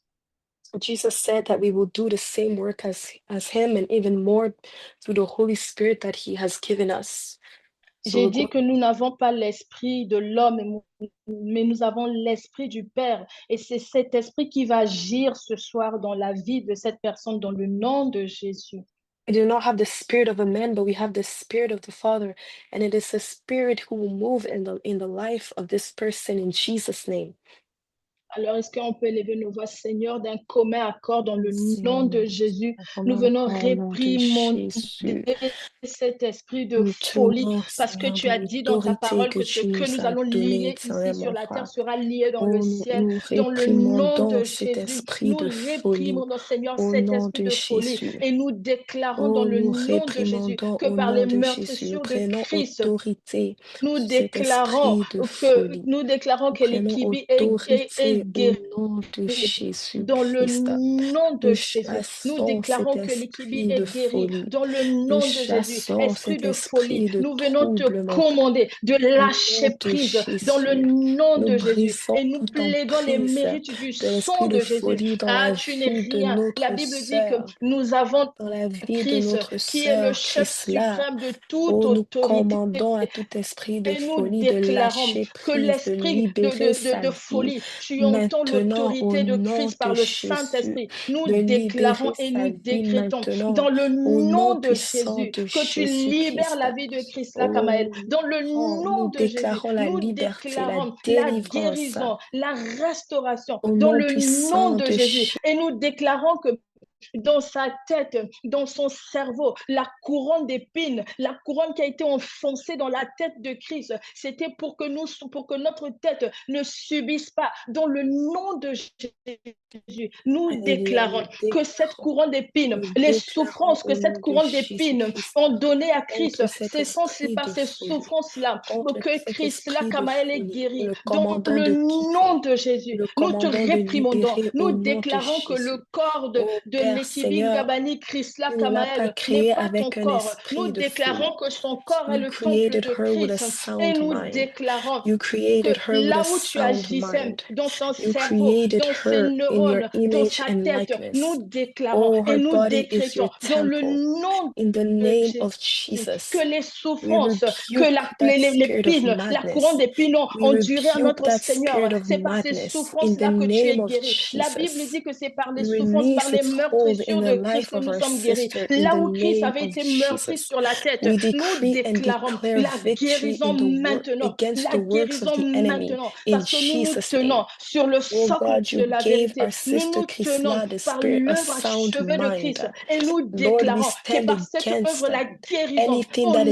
Jesus said that we will do the same work as him and even more through the Holy Spirit that he has given us. J'ai dit que nous n'avons pas l'esprit de l'homme, mais nous avons l'esprit du Père. Et c'est cet esprit qui va agir ce soir dans la vie de cette personne, dans le nom de Jésus. We do not have the spirit of a man, but we have the spirit of the Father. And it is the spirit who will move in the life of this person in Jesus' name. Alors, est-ce qu'on peut élever nos voix, Seigneur, d'un commun accord dans le nom de Jésus? Nous venons réprimander cet esprit de folie parce que tu as dit dans ta parole que ce que nous allons lier ici sur la terre sera lié dans le ciel. Dans le nom de Jésus, nous réprimons, Seigneur, cet esprit de folie et nous déclarons dans le nom de Jésus que par les meurtrissures de Christ, nous déclarons que l'équipe est guérie. Dans le nom de Jésus, nous déclarons que l'équipe est guérie. Dans le nom de Jésus, esprit de folie, nous venons te commander de lâcher prise dans le nom de Jésus. Et nous plaidons les mérites du sang de Jésus. Ah, tu n'es rien. La Bible dit que nous avons Christ qui est le chef suprême de toute autorité. Et nous déclarons que l'esprit de folie, tu entends l'autorité de Christ par le Saint-Esprit. Nous déclarons et nous décrétons dans le nom de Jésus que tu libères la vie de Christ, là, Kamael. Dans le nom de Jésus, nous déclarons la guérison, la restauration dans le nom de Jésus. Et nous déclarons que dans sa tête, dans son cerveau, la couronne d'épines, la couronne qui a été enfoncée dans la tête de Christ, c'était pour que notre tête ne subisse pas. Dans le nom de Jésus, nous déclarons que cette couronne d'épines, les souffrances que cette couronne d'épines ont donné à Christ, c'est par ces souffrances-là que Christ-là, Kamael, est guéri. Dans le nom de Jésus, nous te réprimandons. Nous déclarons que le corps de Père, l'équilibre Seigneur, Gabani Chrisla tu ne l'as pas Kamaël n'est créée pas ton avec un corps. Nous esprit de folie. déclarons que son corps est You le temple created de her with a Christ et sound nous mind. déclarons You que created her with a là où tu sound agissais, mind. dans son You cerveau, created dans ses her in your neurones, dans image sa and tête, likeness. nous déclarons Oh, et her nous body is décrétons your dans le temple. nom In the de name Jésus of Jesus, que les we souffrances, que rebuke that les spirit of pines, la couronne madness. des pines We ont duré à rebuke notre that Seigneur. spirit of C'est par ces madness in souffrances-là the que tu es name of guéri. La Bible Jesus. dit que c'est par les We souffrances, par release les its hold in meurtrissures the de Christ life que of nous our sommes guéris. sister in Là the où Christ name avait of été meurtri Jesus. sur la tête, We nous decree and déclarons declare la victory guérison in the maintenant, against la the works of guérison the enemy maintenant, in parce que nous nous Jesus' name. tenons sur le Oh socle God, de you la gave vérité. our Nous sister nous tenons Chrisla the par spirit a l'œuvre sound achevée de mind. Christ et nous Lord, we déclarons que stand par cette against œuvre, la guérison, anything au that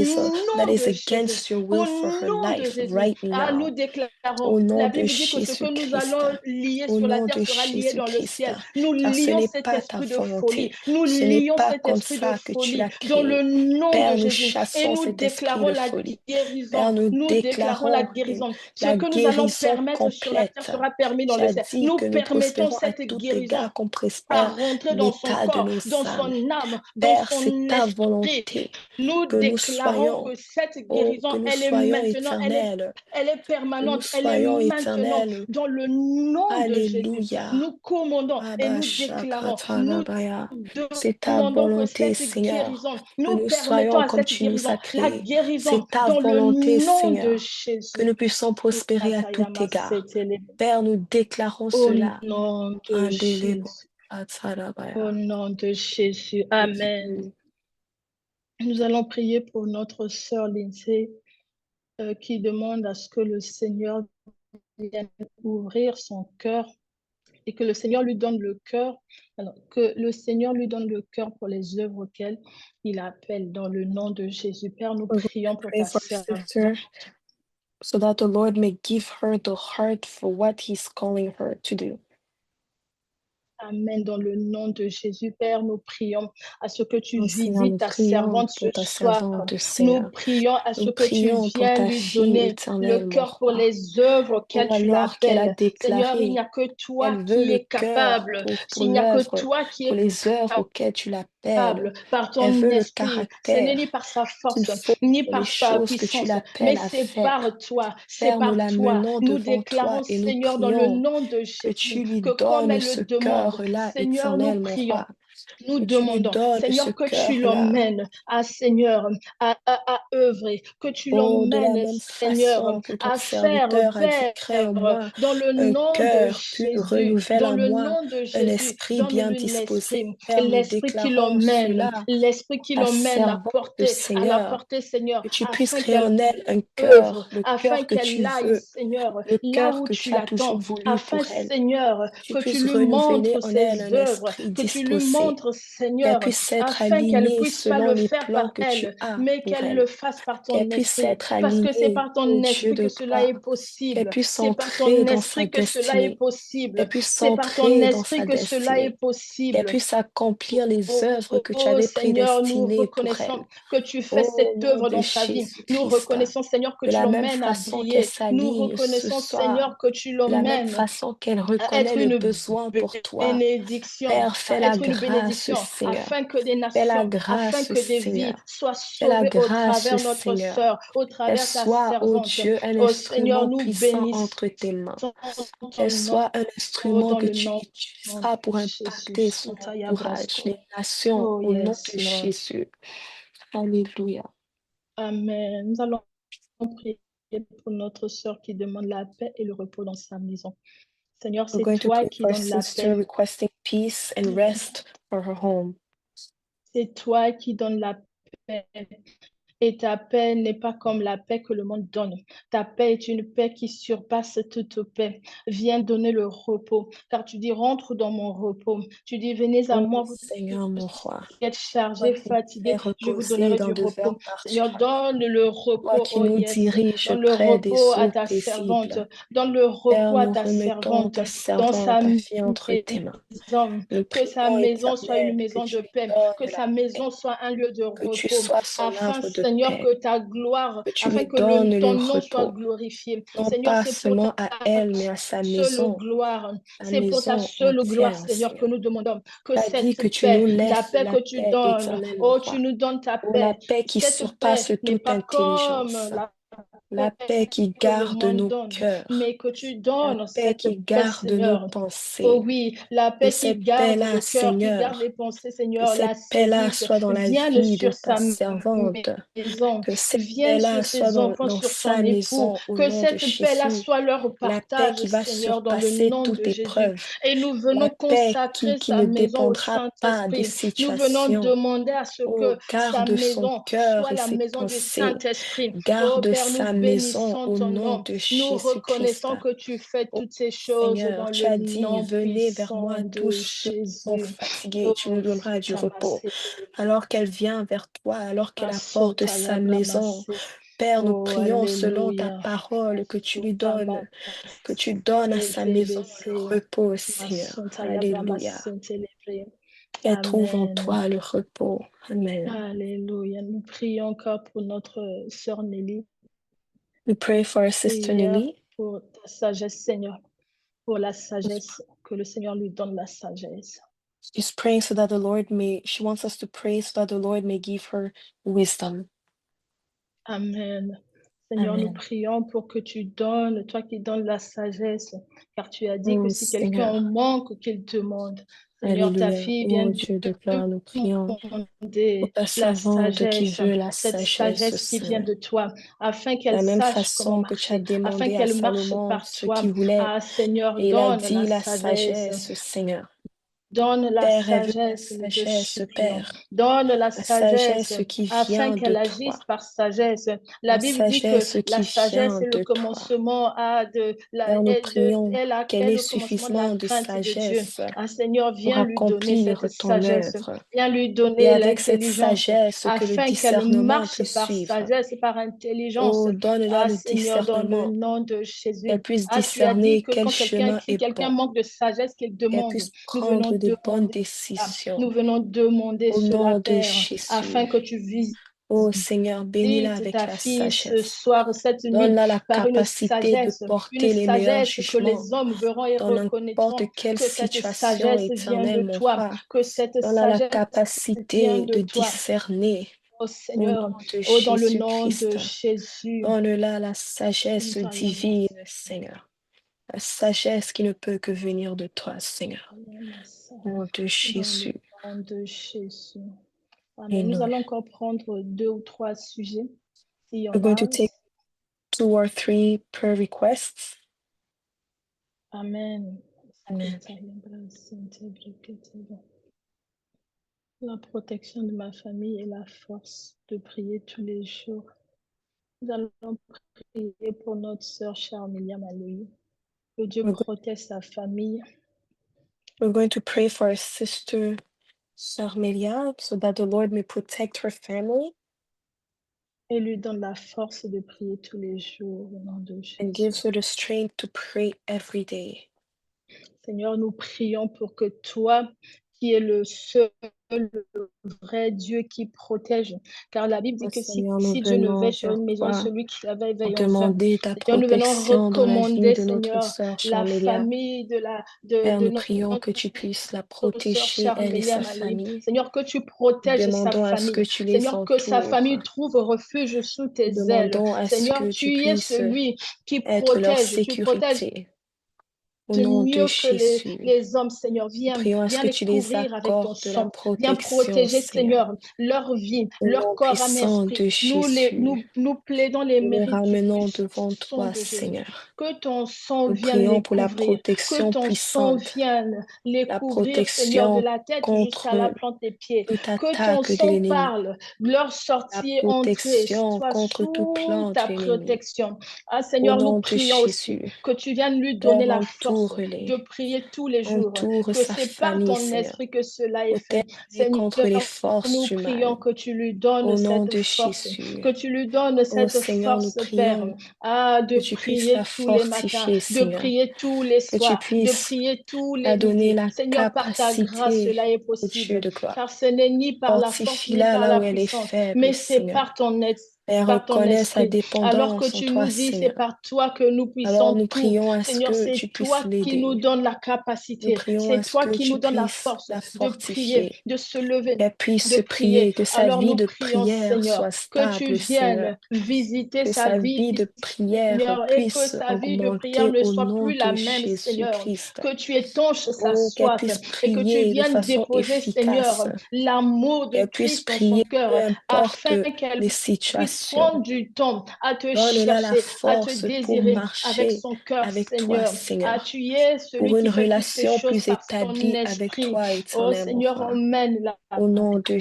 nom is de Jésus, against your au will for her nom de life Jésus, right nous now. déclarons, Au nom la de Bible dit que ce que nous Jésus-Christ, allons lier au sur la nom terre de sera lié dans le Jésus-Christ, ciel. Nous car ce lions n'est cet pas ta esprit de folie. volonté, Nous ce n'est lions pas cet comme esprit de ça que tu folie l'as dans le créé. nom Père, de nous Jésus. Et chassons nous cet esprit déclarons de la folie. guérison. Père, nous Nous déclarons la guérison. Ce la que nous allons guérison permettre sur la terre complète. sera permis dans Tu le as ciel. dit Nous que nous permettons prospérons à cette tout guérison égard, qu'on à prospère rentrer dans son l'état de corps, nos dans âmes. son âme, dans Père, son c'est ta esprit. volonté Nous que nous déclarons soyons, que cette oh, que guérison, nous elle est soyons maintenant, éternels, elle est que nous permanente, elle est soyons maintenant éternels. dans le nom de Jésus. Alléluia. Nous commandons et Abba nous déclarons, nous Shakatarabaya. C'est ta demandons que volonté, cette Seigneur, guérison, que nous nous permettons soyons à comme cette tu nous guérison, as la créés. guérison C'est ta dans le volonté, nom de Seigneur, que Jésus. nous puissions prospérer à tout égard. Père, nous déclarons Au cela. nom de Andelebo Jésus. Atarabaya. Au nom de Jésus. Amen. Nous allons prier pour notre sœur Lindsay qui demande à ce que le Seigneur vienne ouvrir son cœur et que le Seigneur lui donne le cœur, alors que le Seigneur lui donne le cœur pour les œuvres auxquelles il appelle dans le nom de Jésus. Père, nous prions pour Pray ta for sœur. sister so that the Lord may give her the heart for what He's calling her to do. Amen. Dans le nom de Jésus, Père, nous prions à ce que tu Oh, Seigneur, nous visites ta prions servante ce pour ta soir. servante, Nous Seigneur. prions à ce Nous que tu prions pour viennes ta lui fille donner éternelle, le mon cœur pour roi. les œuvres Oh, auxquelles tu alors qu'elle a l'appelles. Seigneur, il n'y déclaré a que toi qu'elle veut qui le es cœur capable. pour S'il n'y a que l'œuvre, toi qui pour es les œuvres auxquelles tu l'appelles. par Elle ton veut le esprit. Ce n'est ni caractère par sa qu'il force, faut ni pour les par sa choses que tu puissance, l'appelles mais à c'est faire. par toi. C'est Père, nous par la toi. menons Nous devant déclarons, toi et nous Seigneur, dans le prions nom de que tu Jésus, lui que comme donnes elle ce le demande, cœur-là Seigneur, nous éternel, mon prions. roi. Nous Que tu lui demandons, donnes ce Seigneur, que tu cœur-là. l'emmènes à Seigneur, à œuvrer, que tu Oh, de la l'emmènes, même Seigneur, façon que ton à faire serviteur a dit, vers, crée en moi dans le un nom de cœur pur, Jésus, renouvelle dans en le moi nom de un Jésus, esprit bien donne-lui disposé. l'esprit, Père, nous l'esprit qui déclarons l'emmène, cela l'esprit qui à l'emmène servante, à la Seigneur, porter, Seigneur, que tu puisses afin créer qu'elle en elle un œuvre, cœur, le afin cœur que qu'elle tu aille, veux, Seigneur, le là cœur où que tu tu as toujours l'attends, voulu afin, pour elle. Seigneur, Tu que tu puisses lui renouveler montres en elle ses un œuvres, esprit que tu lui disposé, montres, qu'elle Seigneur, puisse être afin qu'elle ne alignée puisse pas selon le les faire plans par que tu elle, as mais pour qu'elle elle, le fasse par qu'elle ton puisse esprit, être parce que c'est alignée par ton au Dieu esprit de que cela est gloire, qu'elle possible, puisse c'est par entrer ton dans sa esprit que cela est destinée, qu'elle possible, puisse c'est par ton entrer dans esprit sa que cela est destinée, qu'elle possible. puisse accomplir les Oh, œuvres que tu oh, avais Seigneur, nous prédestinées pour reconnaissons elle. que tu fais Au cette nom œuvre de dans sa vie. Nous Jésus-Christ, reconnaissons, Seigneur, que de tu la même l'emmènes à façon qu'elle briller. Nous s'aligne ce reconnaissons, soir, Seigneur, que tu de la même l'emmènes façon qu'elle à reconnaît être le une besoin pour toi. bénédiction, Père, fais à la être une grâce, bénédiction, Seigneur. afin que des Fais la nations, afin grâce, que des vies Seigneur. soient Fais la sauvées au grâce, travers notre Seigneur. sœur, au Qu'elle travers ta soit, ô servante. Dieu, un Oh Seigneur, instrument nous puissant bénissons entre tes mains. ton Qu'elle nom soit un instrument dans que le tu nom de utiliseras pour impacter Jésus. son Utaya entourage, Brasco. les nations, Oh au nom yes, de Lord. Jésus. Alléluia. Amen. Nous allons prier pour notre sœur qui demande la paix et le repos dans sa maison. Seigneur, We're c'est going to toi pray qui for a donnes la sister paix. requesting peace and rest for her home. C'est toi qui donnes la paix. Et ta paix n'est pas comme la paix que le monde donne. Ta paix est une paix qui surpasse toute paix. Viens donner le repos, car tu dis, rentre dans mon repos. Tu dis, venez à Oh moi, vous Seigneur, mon roi, qui êtes chargés, toi qui nous fais fatigués, je vous reposer donnerai dans du de verts repos. Seigneur, pâturages, donne le toi repos, qui oh nous yes, diriges donne le près des repos à eaux ta servante, paisibles. donne le Père, repos à nous ta remettons servante ta dans servante, sa ta fille entre tes mains. maison, Nous que sa prions, maison soit une Éternel, que maison tu de lui paix, que donnes la sa paix, maison soit un lieu de que tu repos, sois son afin, havre de Seigneur, paix, que ta gloire, que tu afin lui que donnes ton le nom soit repos, glorifié. non Seigneur, pas c'est pour seulement ta à elle, mais à sa seule maison gloire. C'est pour ta seule gloire, entière, Seigneur, que Seigneur. nous demandons. Que Tu as dit cette que tu paix, nous la laisses paix la que tu paix donnes, éternelle, oh, roi. tu nous donnes ta Oh, la paix. paix qui Cette surpasse paix n'est toute pas comme intelligence, la la paix qui que le garde monde nos donne, cœurs, mais que tu la donnes paix cette qui paix, garde nos Seigneur. Oh pensées. oui, la Que paix qui cette garde paix-là, le cœur, qui garde Seigneur, les pensées, que Seigneur, la cette paix-là saisisse, soit dans la vienne vie de sur ta sa servante, maison, que cette vienne paix-là sur soit ses enfants, dans sur son sa époux, maison au que nom de cette paix-là Jésus. soit leur La paix partage, qui va Seigneur, dans le surpasser nom toute de Jésus. épreuve. Et nous La venons paix consacrer qui sa ne maison au dépendra pas des Saint-Esprit. Nous venons situations. demander à ce Oh, que sa garde son maison cœur soit et la ses maison du pensées. Saint-Esprit. Oh Garde Père, nous sa maison bénissons au ton nom nom. de Nous Jésus-Christ. reconnaissons que tu fais Oh, toutes ces choses Seigneur, dans tu le as dit, nom venez vers moi puissant de tous ceux qui sont Jésus. fatigués, tu nous Oh, donneras du repos. Satabase, Alors qu'elle vient vers toi, alors qu'elle apporte Asota sa maison, Yabramase. Père, nous Oh, prions selon ta Alléluia. parole que tu lui donnes, que tu Sotabase, donnes à sa maison le Tebese, repos, Seigneur. Masonta Alléluia. Yabramase, Telebre. Elle trouve en Amen. toi le repos. Amen. Alléluia. Nous prions encore pour notre sœur Nelly. We pray for our sister Prière Nelly. pour ta sagesse, Seigneur. Pour la sagesse, que le Seigneur lui donne la sagesse. She's praying so that the Lord may, she wants us to pray so that the Lord may give her wisdom. Amen. Seigneur, nous Amen. prions pour que tu donnes, toi qui donnes la sagesse, car tu as dit que Oh, si quelqu'un en Seigneur. manque, qu'il demande. Seigneur, ta Alléluia. fille vient Oh Dieu de gloire, nous prions pour demander ta la servante qui sagesse, veut la cette sagesse, sagesse qui vient Seigneur. de toi, afin De qu'elle la même sache comment façon que tu as marcher, afin demandé à qu'elle marche Salomon par ce toi. qu'il voulait, Ah, Seigneur, et il a donne dit la la sagesse. sagesse, Seigneur. Donne la Père, elle veut la sagesse, nous te sagesse, supplions. Père. Donne la La sagesse sagesse qui afin vient de qu'elle toi. agisse par sagesse. La La Bible dit que sagesse la qui sagesse vient est le de toi. commencement Père, nous prions qu'elle est ait le commencement de la suffisamment de crainte de Dieu. sagesse Ah, Seigneur, pour viens lui donner cette accomplir ton sagesse. œuvre. Viens lui Et donner avec cette l'intelligence sagesse, que le afin qu'elle discernement marche puisse par suivre. sagesse et par intelligence. Oh, donne-la Ah, le Seigneur, dans le discernement, nom de Jésus. qu'elle puisse Ah, tu as dit discerner que quel quand chemin si est quelqu'un bon, manque de sagesse, qu'il qu'elle demande. puisse Nous venons prendre de bonnes demander cela. Nous décisions. venons demander Au cela, nom de Père, afin Jésus. que tu visites Oh Seigneur, bénis-la avec ta la fille ce sagesse. soir, cette nuit, Donne-la la par capacité de une porter les meilleurs sagesse que jugements les hommes verront et dans n'importe reconnaîtront quelle que cette situation sagesse vient éternelle, de mon toi, roi. que cette Donne-la la sagesse vient capacité de de toi. discerner Oh au Seigneur, nom de oh dans le nom de Jésus-Christ. Jésus. Donne-la la sagesse divine, Seigneur. La sagesse qui ne peut que venir de toi, Seigneur. Au nom de Jésus. Dans le nom de Jésus. Amen. Nous Amen. allons encore prendre 2 ou 3 sujets. S'il y We're en going a. to take 2 or 3 prayer requests. Amen. Amen. La protection de ma famille et la force de prier tous les jours. Nous allons prier pour notre sœur Charmilia Maloui. Que Dieu protège sa famille. We're going to pray for our sister Charmelia so that the Lord may protect her family. Et lui donne la force de prier tous les jours au nom de And Jésus. gives her the strength to pray every day. Seigneur, nous prions pour que toi, qui es le seul vrai Dieu qui protège, car la Bible dit que si Dieu ne veille sur une maison, celui qui la veille veille en vain. Seigneur, nous venons recommander, Seigneur, la famille Père, nous de prions que tu puisses la protéger, elle et sa famille. Seigneur, que tu protèges sa famille. Seigneur, que sa famille trouve refuge sous tes ailes. Seigneur, tu es celui qui protège, tu protèges au nom de mieux que Jésus. les hommes, Seigneur. Viens les couvrir avec ton sang. Viens protéger, Seigneur, leur vie, leur corps, âme et esprit. Nous plaidons les mérites du devant toi, de Jésus. Seigneur. Que ton sang Nous vienne les pour la couvrir. protection Que ton sang vienne les couvrir, Seigneur, de la tête jusqu'à la plante des pieds. Que ton sang parle, leur sortie et entrée soit contre toute sous plante ta de l'ennemi. protection. Ah, Seigneur, nous prions aussi que tu viennes lui donner la force entoure-les. de prier tous les jours, Entoure que sa c'est par famille, ton Seigneur. esprit que cela est fait. Protège contre les Seigneur, forces nous du prions mal. que tu lui donnes Au nom cette de force, Jésus. que tu lui donnes Oh cette Seigneur, nous force, Père, prions de que tu puisses prier la tous les matins, fortifier, de Seigneur. prier tous les Que tu soirs, de puisses prier tous la les donner midis. la Seigneur, par ta grâce, cela capacité, est ô Dieu possible, de gloire. car ce n'est ni par la force ni Fortifie-la par là la où elle est puissance, faible, mais c'est Seigneur. par ton aide. Elle Par ton reconnaît sa esprit. Alors que dépendance en tu toi, nous dis, c'est Seigneur. par toi que nous Alors puissons nous tout. prions à ce Seigneur, que c'est tu puisses toi qui nous l'aider. donne la Nous capacité. prions C'est à ce toi que qui tu nous donne la puisses force la de prier, fortifier. de se lever, Qu'elle puisse de se prier. prier, que sa Alors vie nous de prions, prière Seigneur, soit que tu stable, Seigneur. viennes visiter Que sa sa vie, vie de prière Seigneur, et que puisse sa vie de prière augmenter ne au soit nom plus la de même, Seigneur. Jésus-Christ. Que tu étanches sa Oh, qu'elle soif puisse et que tu prier de viennes façon déposer, efficace. Seigneur, l'amour de Qu'elle puisse Christ en son prier, peu cœur, importe afin qu'elle les puisse situations. prendre du temps à te Donne-la la chercher, à te force pour désirer avec marcher son cœur, avec toi, Seigneur. Ah, Seigneur. tu es celui Pour une qui fait toutes ces relation choses plus par ton établie avec esprit. toi, Oh éternel mon Seigneur, roi. emmène-la Au nom de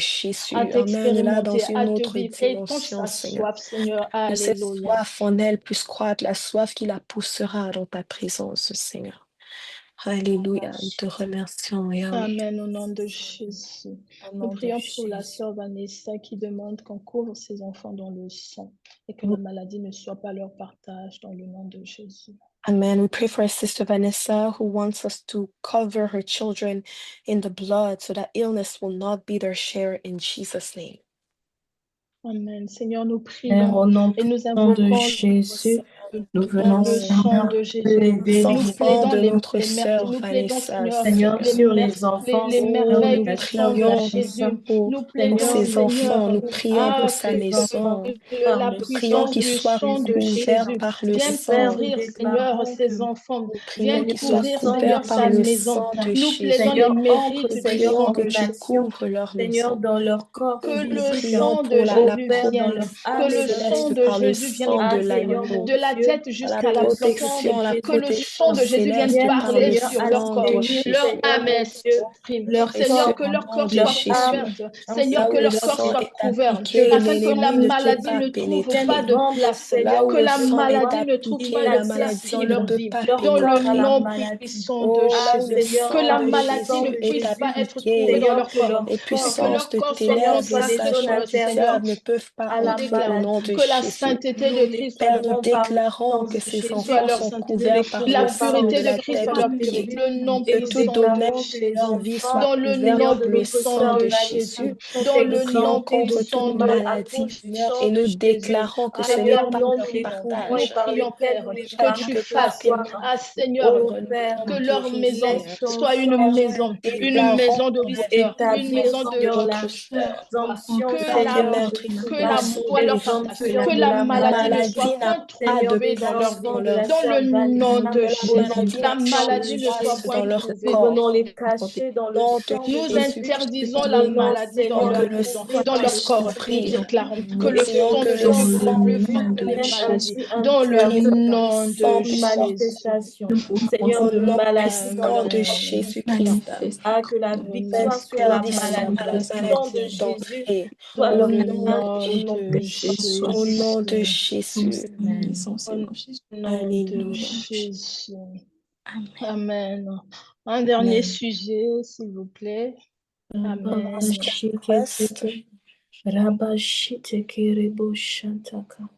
à Jésus, emmène-la dans t'expérimenter, une à te autre vivre. Étanche dimension, sa Seigneur. soif, Seigneur. Que cette Alléluia. soif en elle puisse croître, la soif qui la poussera dans ta présence, Seigneur. Alléluia, nous te remercions, Yahweh. Amen, au nom de Jésus. Au Nous nom de prions pour la Jésus. sœur Vanessa qui demande qu'on couvre ses enfants dans le sang et que la maladie ne soit pas leur partage dans le nom de Jésus. Amen. We pray for our sister Vanessa who wants us to cover her children in the blood so that illness will not be their share in Jesus' name. Amen. Seigneur, nous Père, prions au nom et nous de invoquons Jésus, nous dans venons, le sang Seigneur, de Jésus. lever Nous les Enfants plaidons de les notre merveilles. sœur Nous plaidons, Vanessa, Seigneur, Seigneur, Seigneur. sur les enfants, les Seigneur, de merveilles Nous ta du sang de prions Jésus. pour Nous plaidons, ses enfants, Seigneur, nous prions pour sa ces enfants maison. par la le Nous prions sang puissance qu'il de du soit sang de Jésus-Christ. couvert Jésus. par le Viens Et Père, sang. nous couvrir, Seigneur, déclarons ses que, enfants. Nous Viens prions qu'il Seigneur, le soit couvrir, sang de couvert Seigneur, par sa le maison. sang Jésus-Christ, de Nous plaidons les Jésus. Seigneur, entre, mérites Nous du Seigneur, prions sang que de dans tu la Jésus. couvres leur Seigneur, maison. dans leur corps Que Nous le physique. prions sang de pour la Ô Jésus Père, dans vienne, leur protection que âme et le leur sang céleste de par le esprit. Jésus vienne sang de Ah, couvrir Seigneur, l'agneau. mon de la Dieu, tête La que jusqu'à la le plante sang des de protection, la pieds, que le protection sang de Jésus-Christ Jésus vienne céleste vienne, par le parler Seigneur, sur leur sang corps, de assainir, leur Jésus. Seigneur, âme, mon Dieu, esprit. leur Et Seigneur, corps, c'est que au leur nom corps de leur soit Jésus. couvert, âme, ainsi Seigneur, Là que où que le leur leur corps sang soit est esprit, couvert, que appliqué, afin les que la l'ennemi ne esprits peut maladie pas ne trouve pas viennent pénétrer. de vendre, place, Là Seigneur, où que le mon la Dieu, sang la est maladie loi, ne trouve ils appliqué, pas la d'exercice attirent dans maladie ne leur peut vie, pas leur dans le corps à la pénétrer. nom maladie. puissant de Oh, Ah, là où le Jésus, Seigneur, que sang la en de maladie disant ne Jésus de est puisse pas Jésus, être trouvée appliqué, dans Seigneur, leur que corps, leur les et que corps, puissances leur de corps soit Seigneur, ténèbres et soit des consacré, zones sagesse bizarres interdites ne peuvent pas à nous la entrer au déclarons nom de maladie. que la Jésus. sainteté Nous de les Christ soit Père, leur nous couvrons par le déclarons sang que de ces soit enfants leur sont Jésus-Christ. Nous sainteté, couverts les par le la couvrons par sang le pureté de de la sang Christ de soit tête aux leur purée, pieds. Jésus-Christ. le nom Et Que nous tout puissant de domaine déclarons que de les leur Jésus, vie soit enfants, dans le couvert Seigneur, nom par de le notre puissant sang sœur de de Vanessa, Jésus, Jésus. sont dans Nous le prions nom exemptés contre de toute puissant toute de maladie maladie, Seigneur. puissant et nous de Jésus. déclarons que ce n'est Seigneur, Alors pas nous dont leur nous les prions, couvrons nous et partage. par prions lesquels Père, nous les que Maladie tu ne marquons peut ce pas fasses, soir. pénétrer. ah Seigneur, Ô Nous Père, que prions de leur maison Seigneur. laisse ton soit une sang, Père, nous maison, Jésus-Christ, une déclarons maison de la bonheur, une établir, guérison maison de Seigneur, de la notre sœur. joie, résomption, que Tant que Seigneur, la, de meurtrière que la la passe foi leur partage, résomption que que la de la maladie ne maladie, soit maladie n'a point pas de Seigneur, trouvée des dans place leur dans vie. enfants de la leur Dans vie. sœur le nom Vanessa. de La Jésus, maladie la n'a Aujourd'hui, pas de maladie ne soit place Jésus-Christ, dans point leur nous trouvée. corps. venons les Dans le cacher dans le nom de sang de Nous Jésus-Christ. interdisons Jésus-Christ, la Nous venons, maladie dans prions Seigneur, que leur les le maison, couvrir dans par sang le leur sang corps. de Nous souffrir. Jésus-Christ. déclarons que le Et que Prions sang que de le le sang Jésus de soit sang plus Jésus-Christ fort que les de vienne maladies. ainsi Jésus. Dans le interdire nom de Sang toute de Jésus. Jésus. manifestation, Seigneur, Au de nom maladie dans puissant leur de corps. Amen. Jésus-Christ. Ah, que la Nous victoire sur la interdisons maladie, à le la sang de maladie Amen. Jésus d'entrer. soit Dans leur le témoin nom au nom de puissant de Au nom Jésus. de Jésus. Jésus. Au nom de Alléluia. Jésus. Amen. Un dernier sujet, s'il vous plaît. Amen. Reste. Rabashitekerebo shantaka.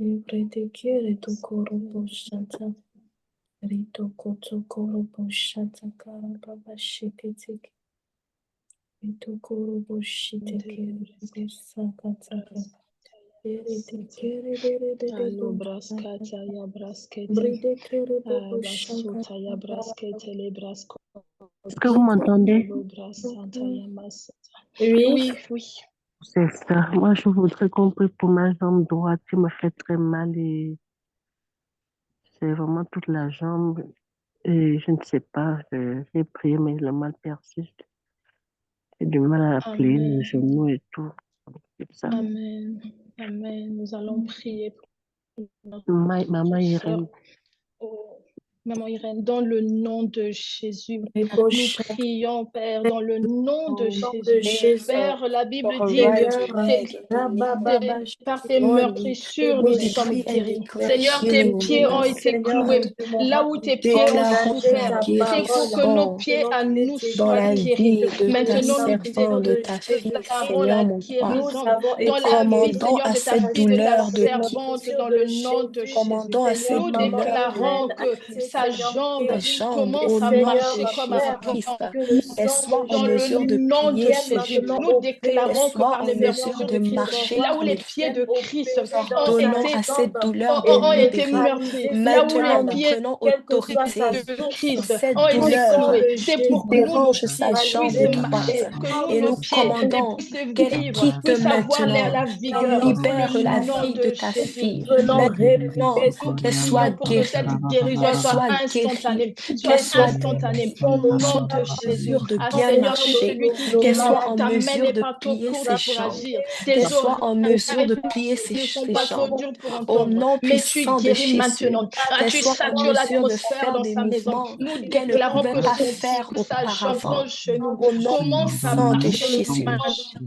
Ebredekere tokorobo shanta. Rito koto korobo shantaka. Rabashiketeke. Rito korobo shitekere. Sakataka. Eredekere Allo derebo shantaka. braskata ya braskete. Bredekere bobo Basuta ya shankara. braskete le brasko. Est-ce que vous m'entendez? Allo brasanta ya masata. Oui. Oui, oui. C'est ça. Moi, je voudrais qu'on prie pour ma jambe droite qui me fait très mal et c'est vraiment toute la jambe. Et je ne sais pas, j'ai prié, mais le mal persiste. J'ai du mal à plier les Amen. genoux et tout. C'est ça. Amen. Amen. Nous allons prier pour notre Maman sœur. Irène. Oh, Maman Irène, dans le nom de Jésus, Les nous poches prions, Père, dans le nom de au nom de Jésus. Jésus. Père, la Bible For a dit right que to Seigneur, leg in the name of par tes Lord, meurtrissures, we nous sommes decree and guéris. declare Seigneur, tes healing pieds over ont us, été Seigneur, cloués. God. nous Là où tes pieds ont Déclarons engager la souffert, ta c'est pour que parole nos guérison pieds selon à qu'il nous est dans soient écrit. la guéris. vie de ta Maintenant, nous servante, de de ta fille, déclarons Jésus, la Seigneur mon roi. nous guérison avons Nous dans été la vie, guéris. commandons Seigneur, à de ta cette fille, de ta douleur de Par la quitter. servante, blessure dans le de nom de Jésus, Jésus. Commandons à Seigneur, cette Nous maman douleur déclarons Irène a que été, sa Seigneur, ta jambe guérie. jambe Et commence au à nom Seigneur, de marcher ma comme mère, Jésus-Christ. avant. que le Qu'elle sang soit de en Dans le mesure de Jésus nom de plier vienne ses Jésus, maintenant genoux, nous qu'elle opérer déclarons que soit par en les Seigneur, mesure meurtrissures de de Jésus, Christ, mon marcher roi, là où comme les il pieds vienne de faut. Christ opérer dans ont sa Ordonnons à été cette jambe douleur de et ont été libérer. neutraliser meurtris, ses là où les Maintenant, nous nerfs, pieds prenons quelle que soit sa autorité de sur souffrance. Christ cette ont Au été sang douleur cloués. de C'est qui pour que Jésus, nous, nos dérange sa pieds, jambe puissent neutraliser droite. marcher, les que Et nous, membres nos nous pieds, commandons puissent qu'elle vivre, quitte puissent avoir maintenant, la qu'elle vigueur. Dans libère le la nom vie de de ta Jésus, fille. venant Maintenant, réveiller nous son qu'elle prions soit pour que cette guérie, guérison qu'elle soit soit guérie, instantanée, qu'elle soit soit instantanée au nom en de Jésus. mesure de Ah bien Seigneur, tu es marcher, celui qui qu'elle guérit. soit en Ta main mesure n'est de pas trop plier courte ses pour jambes, agir. qu'elle Tes soit en mesure de oreilles plier ne sont ses pas trop jambes. dures pour Au entendre, nom mais tu puissant de guéris Jésus, maintenant. Ah, qu'elle tu soit en satures mesure de l'atmosphère faire dans des sa maison. mouvements Nous qu'elle ne déclarons pouvait que pas son pied, faire sa jambe, auparavant. son genou Au nom commence à puissant de marcher Jésus,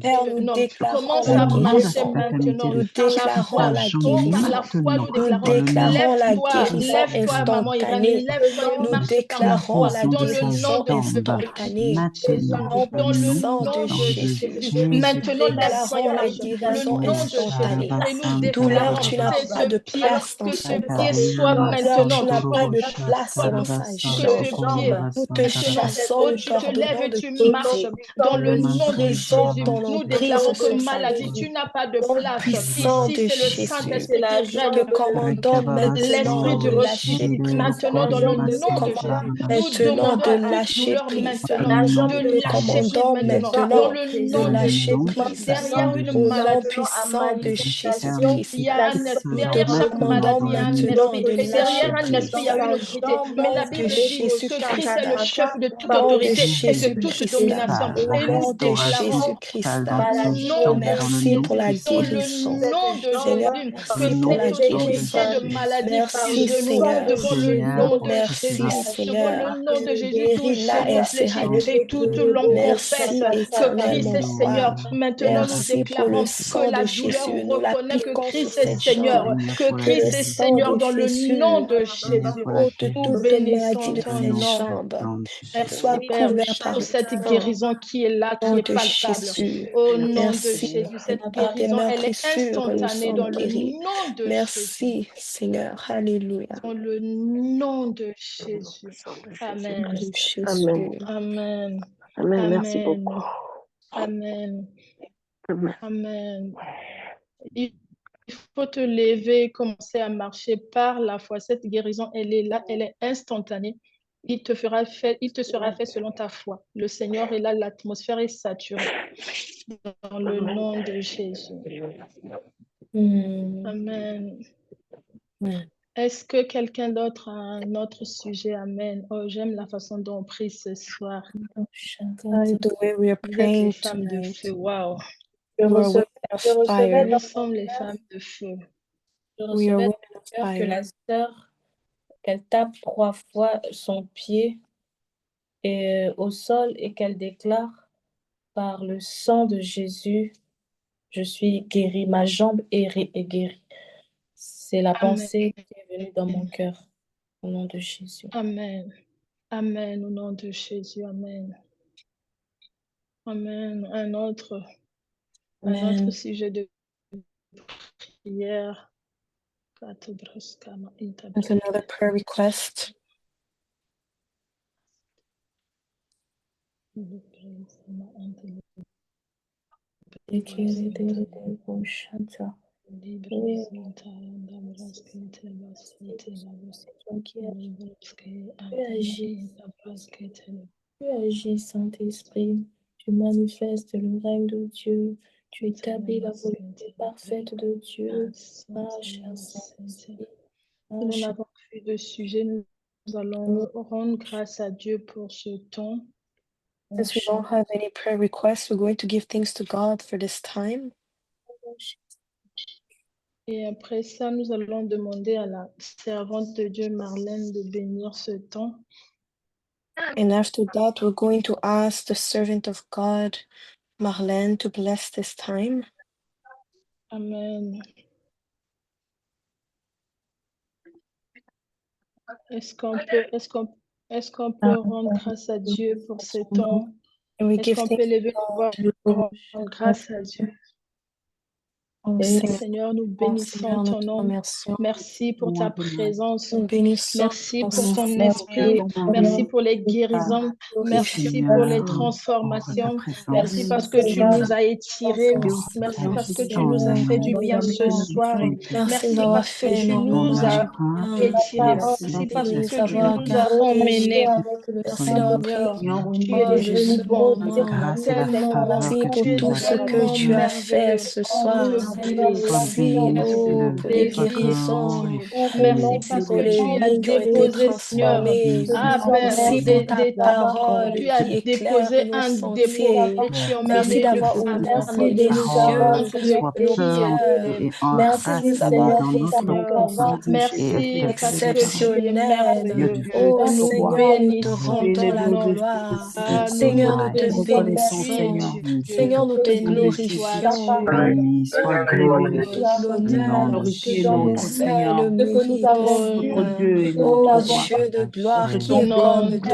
Père, nous maintenant. déclarons Commence la à Au nom de marcher cette guérison. qualité maintenant de Nous par la qui déclarons foi. sa la jambe Oh, par la guérison. foi, maintenant, nous Nous dans déclarons. le nom déclarons la guérison Lève-toi, maman Irène. instantanée. Lève-toi et Nous marche par la foi. déclarons la Dans de le sa nom guérison de jambe, instantanée. Jésus, maintenant, Au nom au dans le puissant de nom de nom de Jésus. Jésus, nous Jésus. Maintenant, lève-toi et déclarons la marche. Le guérison Oh, nom de instantanée. Jésus. Et nous Douleur, déclarons tu n'as c'est pas ce de pied, place dans que ce son pied corps. soit Douleur, tu maintenant, n'as pas de place soit dans sa que ce jambe. pied Nous te maintenant. chassons, Oh, nous tu te lèves t'ordonnons et de tu marches quitter. dans Et le nous nom de brisons Jésus. ton Nous emprise déclarons que sur sa maladie, vie. tu n'as pas de Au nom place. puissant Ici, de c'est le Jésus, c'est Saint-Esprit la qui te règne. jambe de commandons maintenant L'esprit de du refus, lâcher prise. maintenant la dans le jambe de Te nom de commandons Jésus, Cynthia. nous maintenant demandons de à toute lâcher douleur prise. maintenant La de jambe de Te lâcher prise commandons Jasmine maintenant va dans maintenant le de nom opérer de lâcher Jésus. prise. Derrière maintenant. une Au Nous nom maladie, appelons à puissant de manifestation il y Jésus-Christ. a la un esprit. Nous guérison te Derrière chaque commandons maladie, il y a un instantanée maintenant esprit. de de Et sa, lâcher derrière un esprit, il y prise. a une dans sa autorité. Au jambe. Mais la nom de Bible dit que Christ est Jésus-Christ. le chef de toute Au nom de autorité et de toute Jésus-Christ. domination. Au Et nous Au nom de déclarons nom Jésus-Christ. au maladie Oh, nom et de merci pour la Jésus, dans le guérison. cette nom de jambe Seigneur, Jésus, que merci pour la cette réveiller autorité sa guérison. de maladie par Merci le brise. sang de Seigneur. Devant le nom Jésus. de Merci Jésus, devant le Seigneur. nom de Jésus, tout Guéris là genou et fléchit Seigneur. et toute langue confesse Merci que éternel Christ mon est roi. Seigneur. Maintenant, nous Merci pour le déclarons que sang de la douleur Jésus. Nous reconnaît que l'appliquons sur Christ est cette jambe. Seigneur, que Que le Christ est sang Seigneur de dans le nom Jésus de Jésus. ôte Nous toute maladie bénissons de ton cette nom. jambe. Qu'elle soit Merci Père couverte par pour le cette sang. guérison qui est là, Au qui nom est de palpable. Jésus. Au nom de Merci. Jésus, cette Par tes guérison, elle est meurtrissures, nous instantanée sommes dans le guéris. nom de Jésus. Merci, Seigneur. Alléluia. Dans le nom de Jésus. Amen. De Jésus. Amen. Amen. Amen. Merci Amen. beaucoup. Amen. Amen. Amen. Il faut te lever et commencer à marcher par la foi. Cette guérison, elle est là, elle est instantanée. Il te sera fait selon ta foi. Le Seigneur est là, l'atmosphère est saturée. Dans le nom de Jésus. Amen. Est-ce que quelqu'un d'autre a un autre sujet? Amen. Oh, j'aime la façon dont on prie ce soir. By the way we are Vous êtes les praying femmes de tonight. feu. Wow. Je You are recevais, women je of recevais fire. dans Nous sommes les femmes de feu. je We are recevais women dans of mon cœur que fire. la sœur, qu'elle tape 3 fois son pied au sol et qu'elle déclare par le sang de Jésus, je suis guérie, ma jambe est guérie. C'est la Amen. pensée qui est venue dans mon cœur, au nom de Jésus. Amen. Amen. Au nom de Jésus. Amen. Amen. Un autre sujet de prière. There's another prayer request. Tu agis, Saint-Esprit, tu manifestes le règne de Dieu, tu établis la volonté parfaite de Dieu. Ah, cher Saint-Esprit. Si nous n'avons plus de sujet, nous allons rendre grâce à Dieu pour ce temps. Since we don't have any prayer requests, we're going to give thanks to God for this time. Et après ça, nous allons demander à la servante de Dieu, Marlène, de bénir ce temps. And after that, we're going to ask the servant of God, Marlène, to bless this time. Amen. Est-ce qu'on peut rendre grâce à Dieu pour ce temps? And we Est-ce give qu'on thanks peut lever nos voix pour rendre grâce à Dieu? au Seigneur. Seigneur, nous Oh, bénissons Seigneur, nous ton te nom. remercions. Merci pour ta présence. Nous bénissons Merci ton pour ton Saint-Esprit. esprit. Merci pour les guérisons. Merci pour les transformations. Merci parce que tu nous as étirés. Merci parce que tu nous as fait du bien ce soir. Merci Merci d'avoir parce que fait tu nous as étirés. Merci parce nous que tu avoir nous as emmenés. Merci d'avoir pris Seigneur, tu es part de devenu ce bon. moment. Tellement bon. Merci pour Tu es tout ce que tellement tu as fait merveilleux. ce On soir. te glorifie. Merci pour les guérisons. Merci Merci parce pour que les tu as vies qui ont été déposé, Seigneur. transformées. Ah, Père, Merci pour ta parole tu as qui éclaire déposé nos un dépôt sentiers. et tu as Merci emmené de d'avoir faveur ouvert et les de yeux louange, de de nos quiétude. cœurs. Merci, D'avoir Seigneur. Merci parce que tu es exceptionnel. merveilleux. Oh Nous Seigneur, nous te bénissons rendons ton la nom. gloire. Ah, nous Seigneur, te nous te bénissons. Tu es bénissons. Dieu. Seigneur, nous te Béni sois-tu. glorifions. Oh, L'honneur que Glorifiez tu notre nous as et Seigneur, le mérite, oh, notre Seigneur. Dieu et notre Oh roi. Dieu de gloire, C'est qui au ton est nom comme de toi,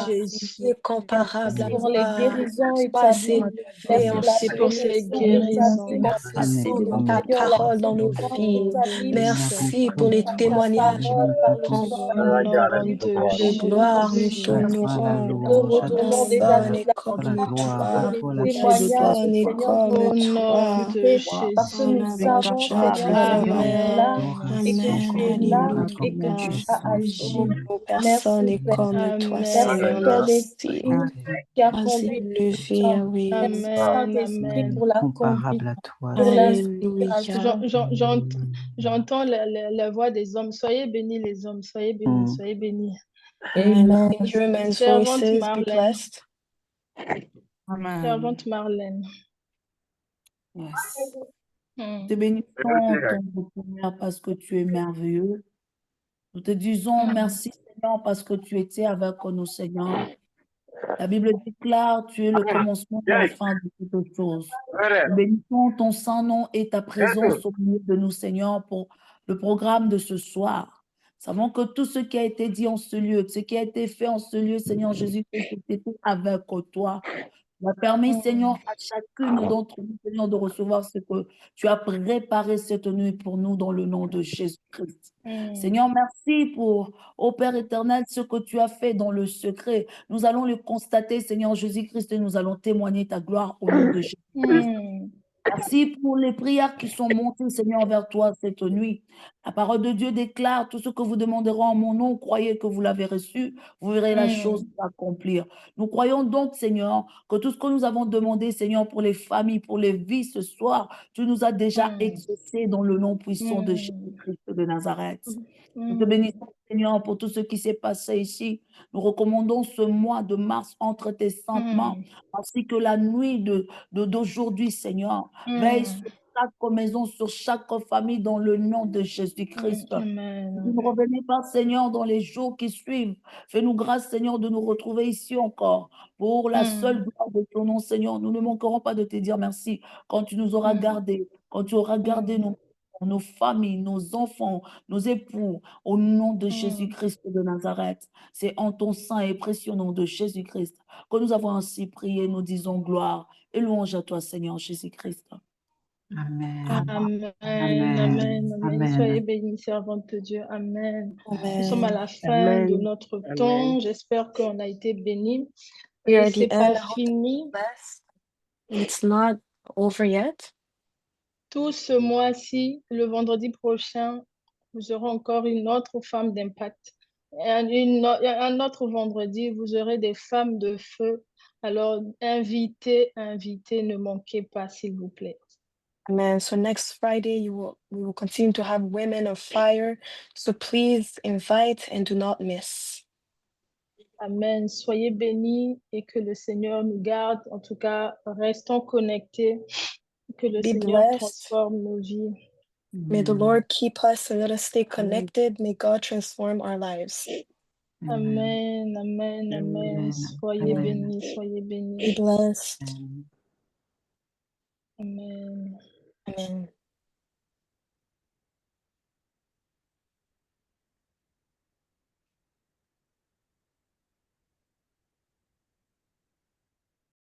qui Jésus. est comparable à Merci. toi. Sois élevé en Merci ce pour lieu, ces Seigneur. guérisons. Accomplissons donc ta parole dans nos vies. Oh, béni Merci pour les sois-tu. témoignages que nous Au prendrons. nom de De gloire, nous Jésus. t'honorons. Personne n'est comme toi. Personne n'est comme Au nom toi. de Au nom de Jésus. Jésus, Amen. Amen. Amen. Alléluia. Oh, personne n'est comme toi, Seigneur. Amen. Merci. Alléluia, oui. Amen. Amen. Comparable à toi. Alléluia. J'entends la voix des hommes. Soyez bénis les hommes. Soyez bénis. Soyez bénis. Amen. Hear men's Servante voices, be Marlène. blessed. Amen. Servante Marlène. Yes. Hmm. Te bénissons, ton Seigneur, parce que tu es merveilleux. Nous te disons merci, Seigneur, parce que tu étais avec nous, Seigneur. La Bible déclare, tu es le commencement et la fin de toutes choses. Nous bénissons ton Saint-Nom et ta présence au milieu de nous, Seigneur, pour le programme de ce soir. Nous savons que tout ce qui a été dit en ce lieu, ce qui a été fait en ce lieu, Seigneur Jésus, c'était avec toi. Tu as permis, Seigneur, à chacune d'entre nous, Seigneur, de recevoir ce que tu as préparé cette nuit pour nous dans le nom de Jésus-Christ. Seigneur, merci pour, ô Père éternel, ce que tu as fait dans le secret. Nous allons le constater, Seigneur Jésus-Christ, et nous allons témoigner ta gloire au nom de Jésus-Christ. Merci pour les prières qui sont montées, Seigneur, vers toi cette nuit. La parole de Dieu déclare, tout ce que vous demanderez en mon nom, croyez que vous l'avez reçu, vous verrez la chose s'accomplir. Nous croyons donc, Seigneur, que tout ce que nous avons demandé, Seigneur, pour les familles, pour les vies ce soir, tu nous as déjà exaucé dans le nom puissant de Jésus-Christ de Nazareth. Nous te bénissons, Seigneur, pour tout ce qui s'est passé ici. Nous recommandons ce mois de mars entre tes saintes mains, ainsi que la nuit d'aujourd'hui, Seigneur. Veille sur chaque maison, sur chaque famille, dans le nom de Jésus-Christ. Ne revenez pas, Seigneur, dans les jours qui suivent. Fais-nous grâce, Seigneur, de nous retrouver ici encore pour la seule gloire de ton nom, Seigneur. Nous ne manquerons pas de te dire merci quand tu nous auras gardés, quand tu auras gardé nos familles, nos enfants, nos époux, au nom de Jésus-Christ de Nazareth. C'est en ton saint et précieux nom de Jésus-Christ que nous avons ainsi prié. Nous disons gloire et louange à toi, Seigneur Jésus-Christ. Amen. Amen. Amen. Amen. Soyez bénis, servante de Dieu. Amen. Nous sommes à la fin de notre temps. J'espère qu'on a été bénis. Et ce n'est pas fini. It's not over yet. Tout ce mois-ci, le vendredi prochain, vous aurez encore une autre femme d'impact. Un autre vendredi, vous aurez des femmes de feu. Alors, invitez, ne manquez pas, s'il vous plaît. Amen. So next Friday, we will continue to have women of fire. So please invite and do not miss. Amen. Soyez bénis et que le Seigneur nous garde. En tout cas, restons connectés. Que le Seigneur transforme nos vies. May the Lord keep us and let us stay connected. May God transform our lives. Amen, amen, amen. Soyez bénis, soyez bénis. Be blessed. Amen. Amen.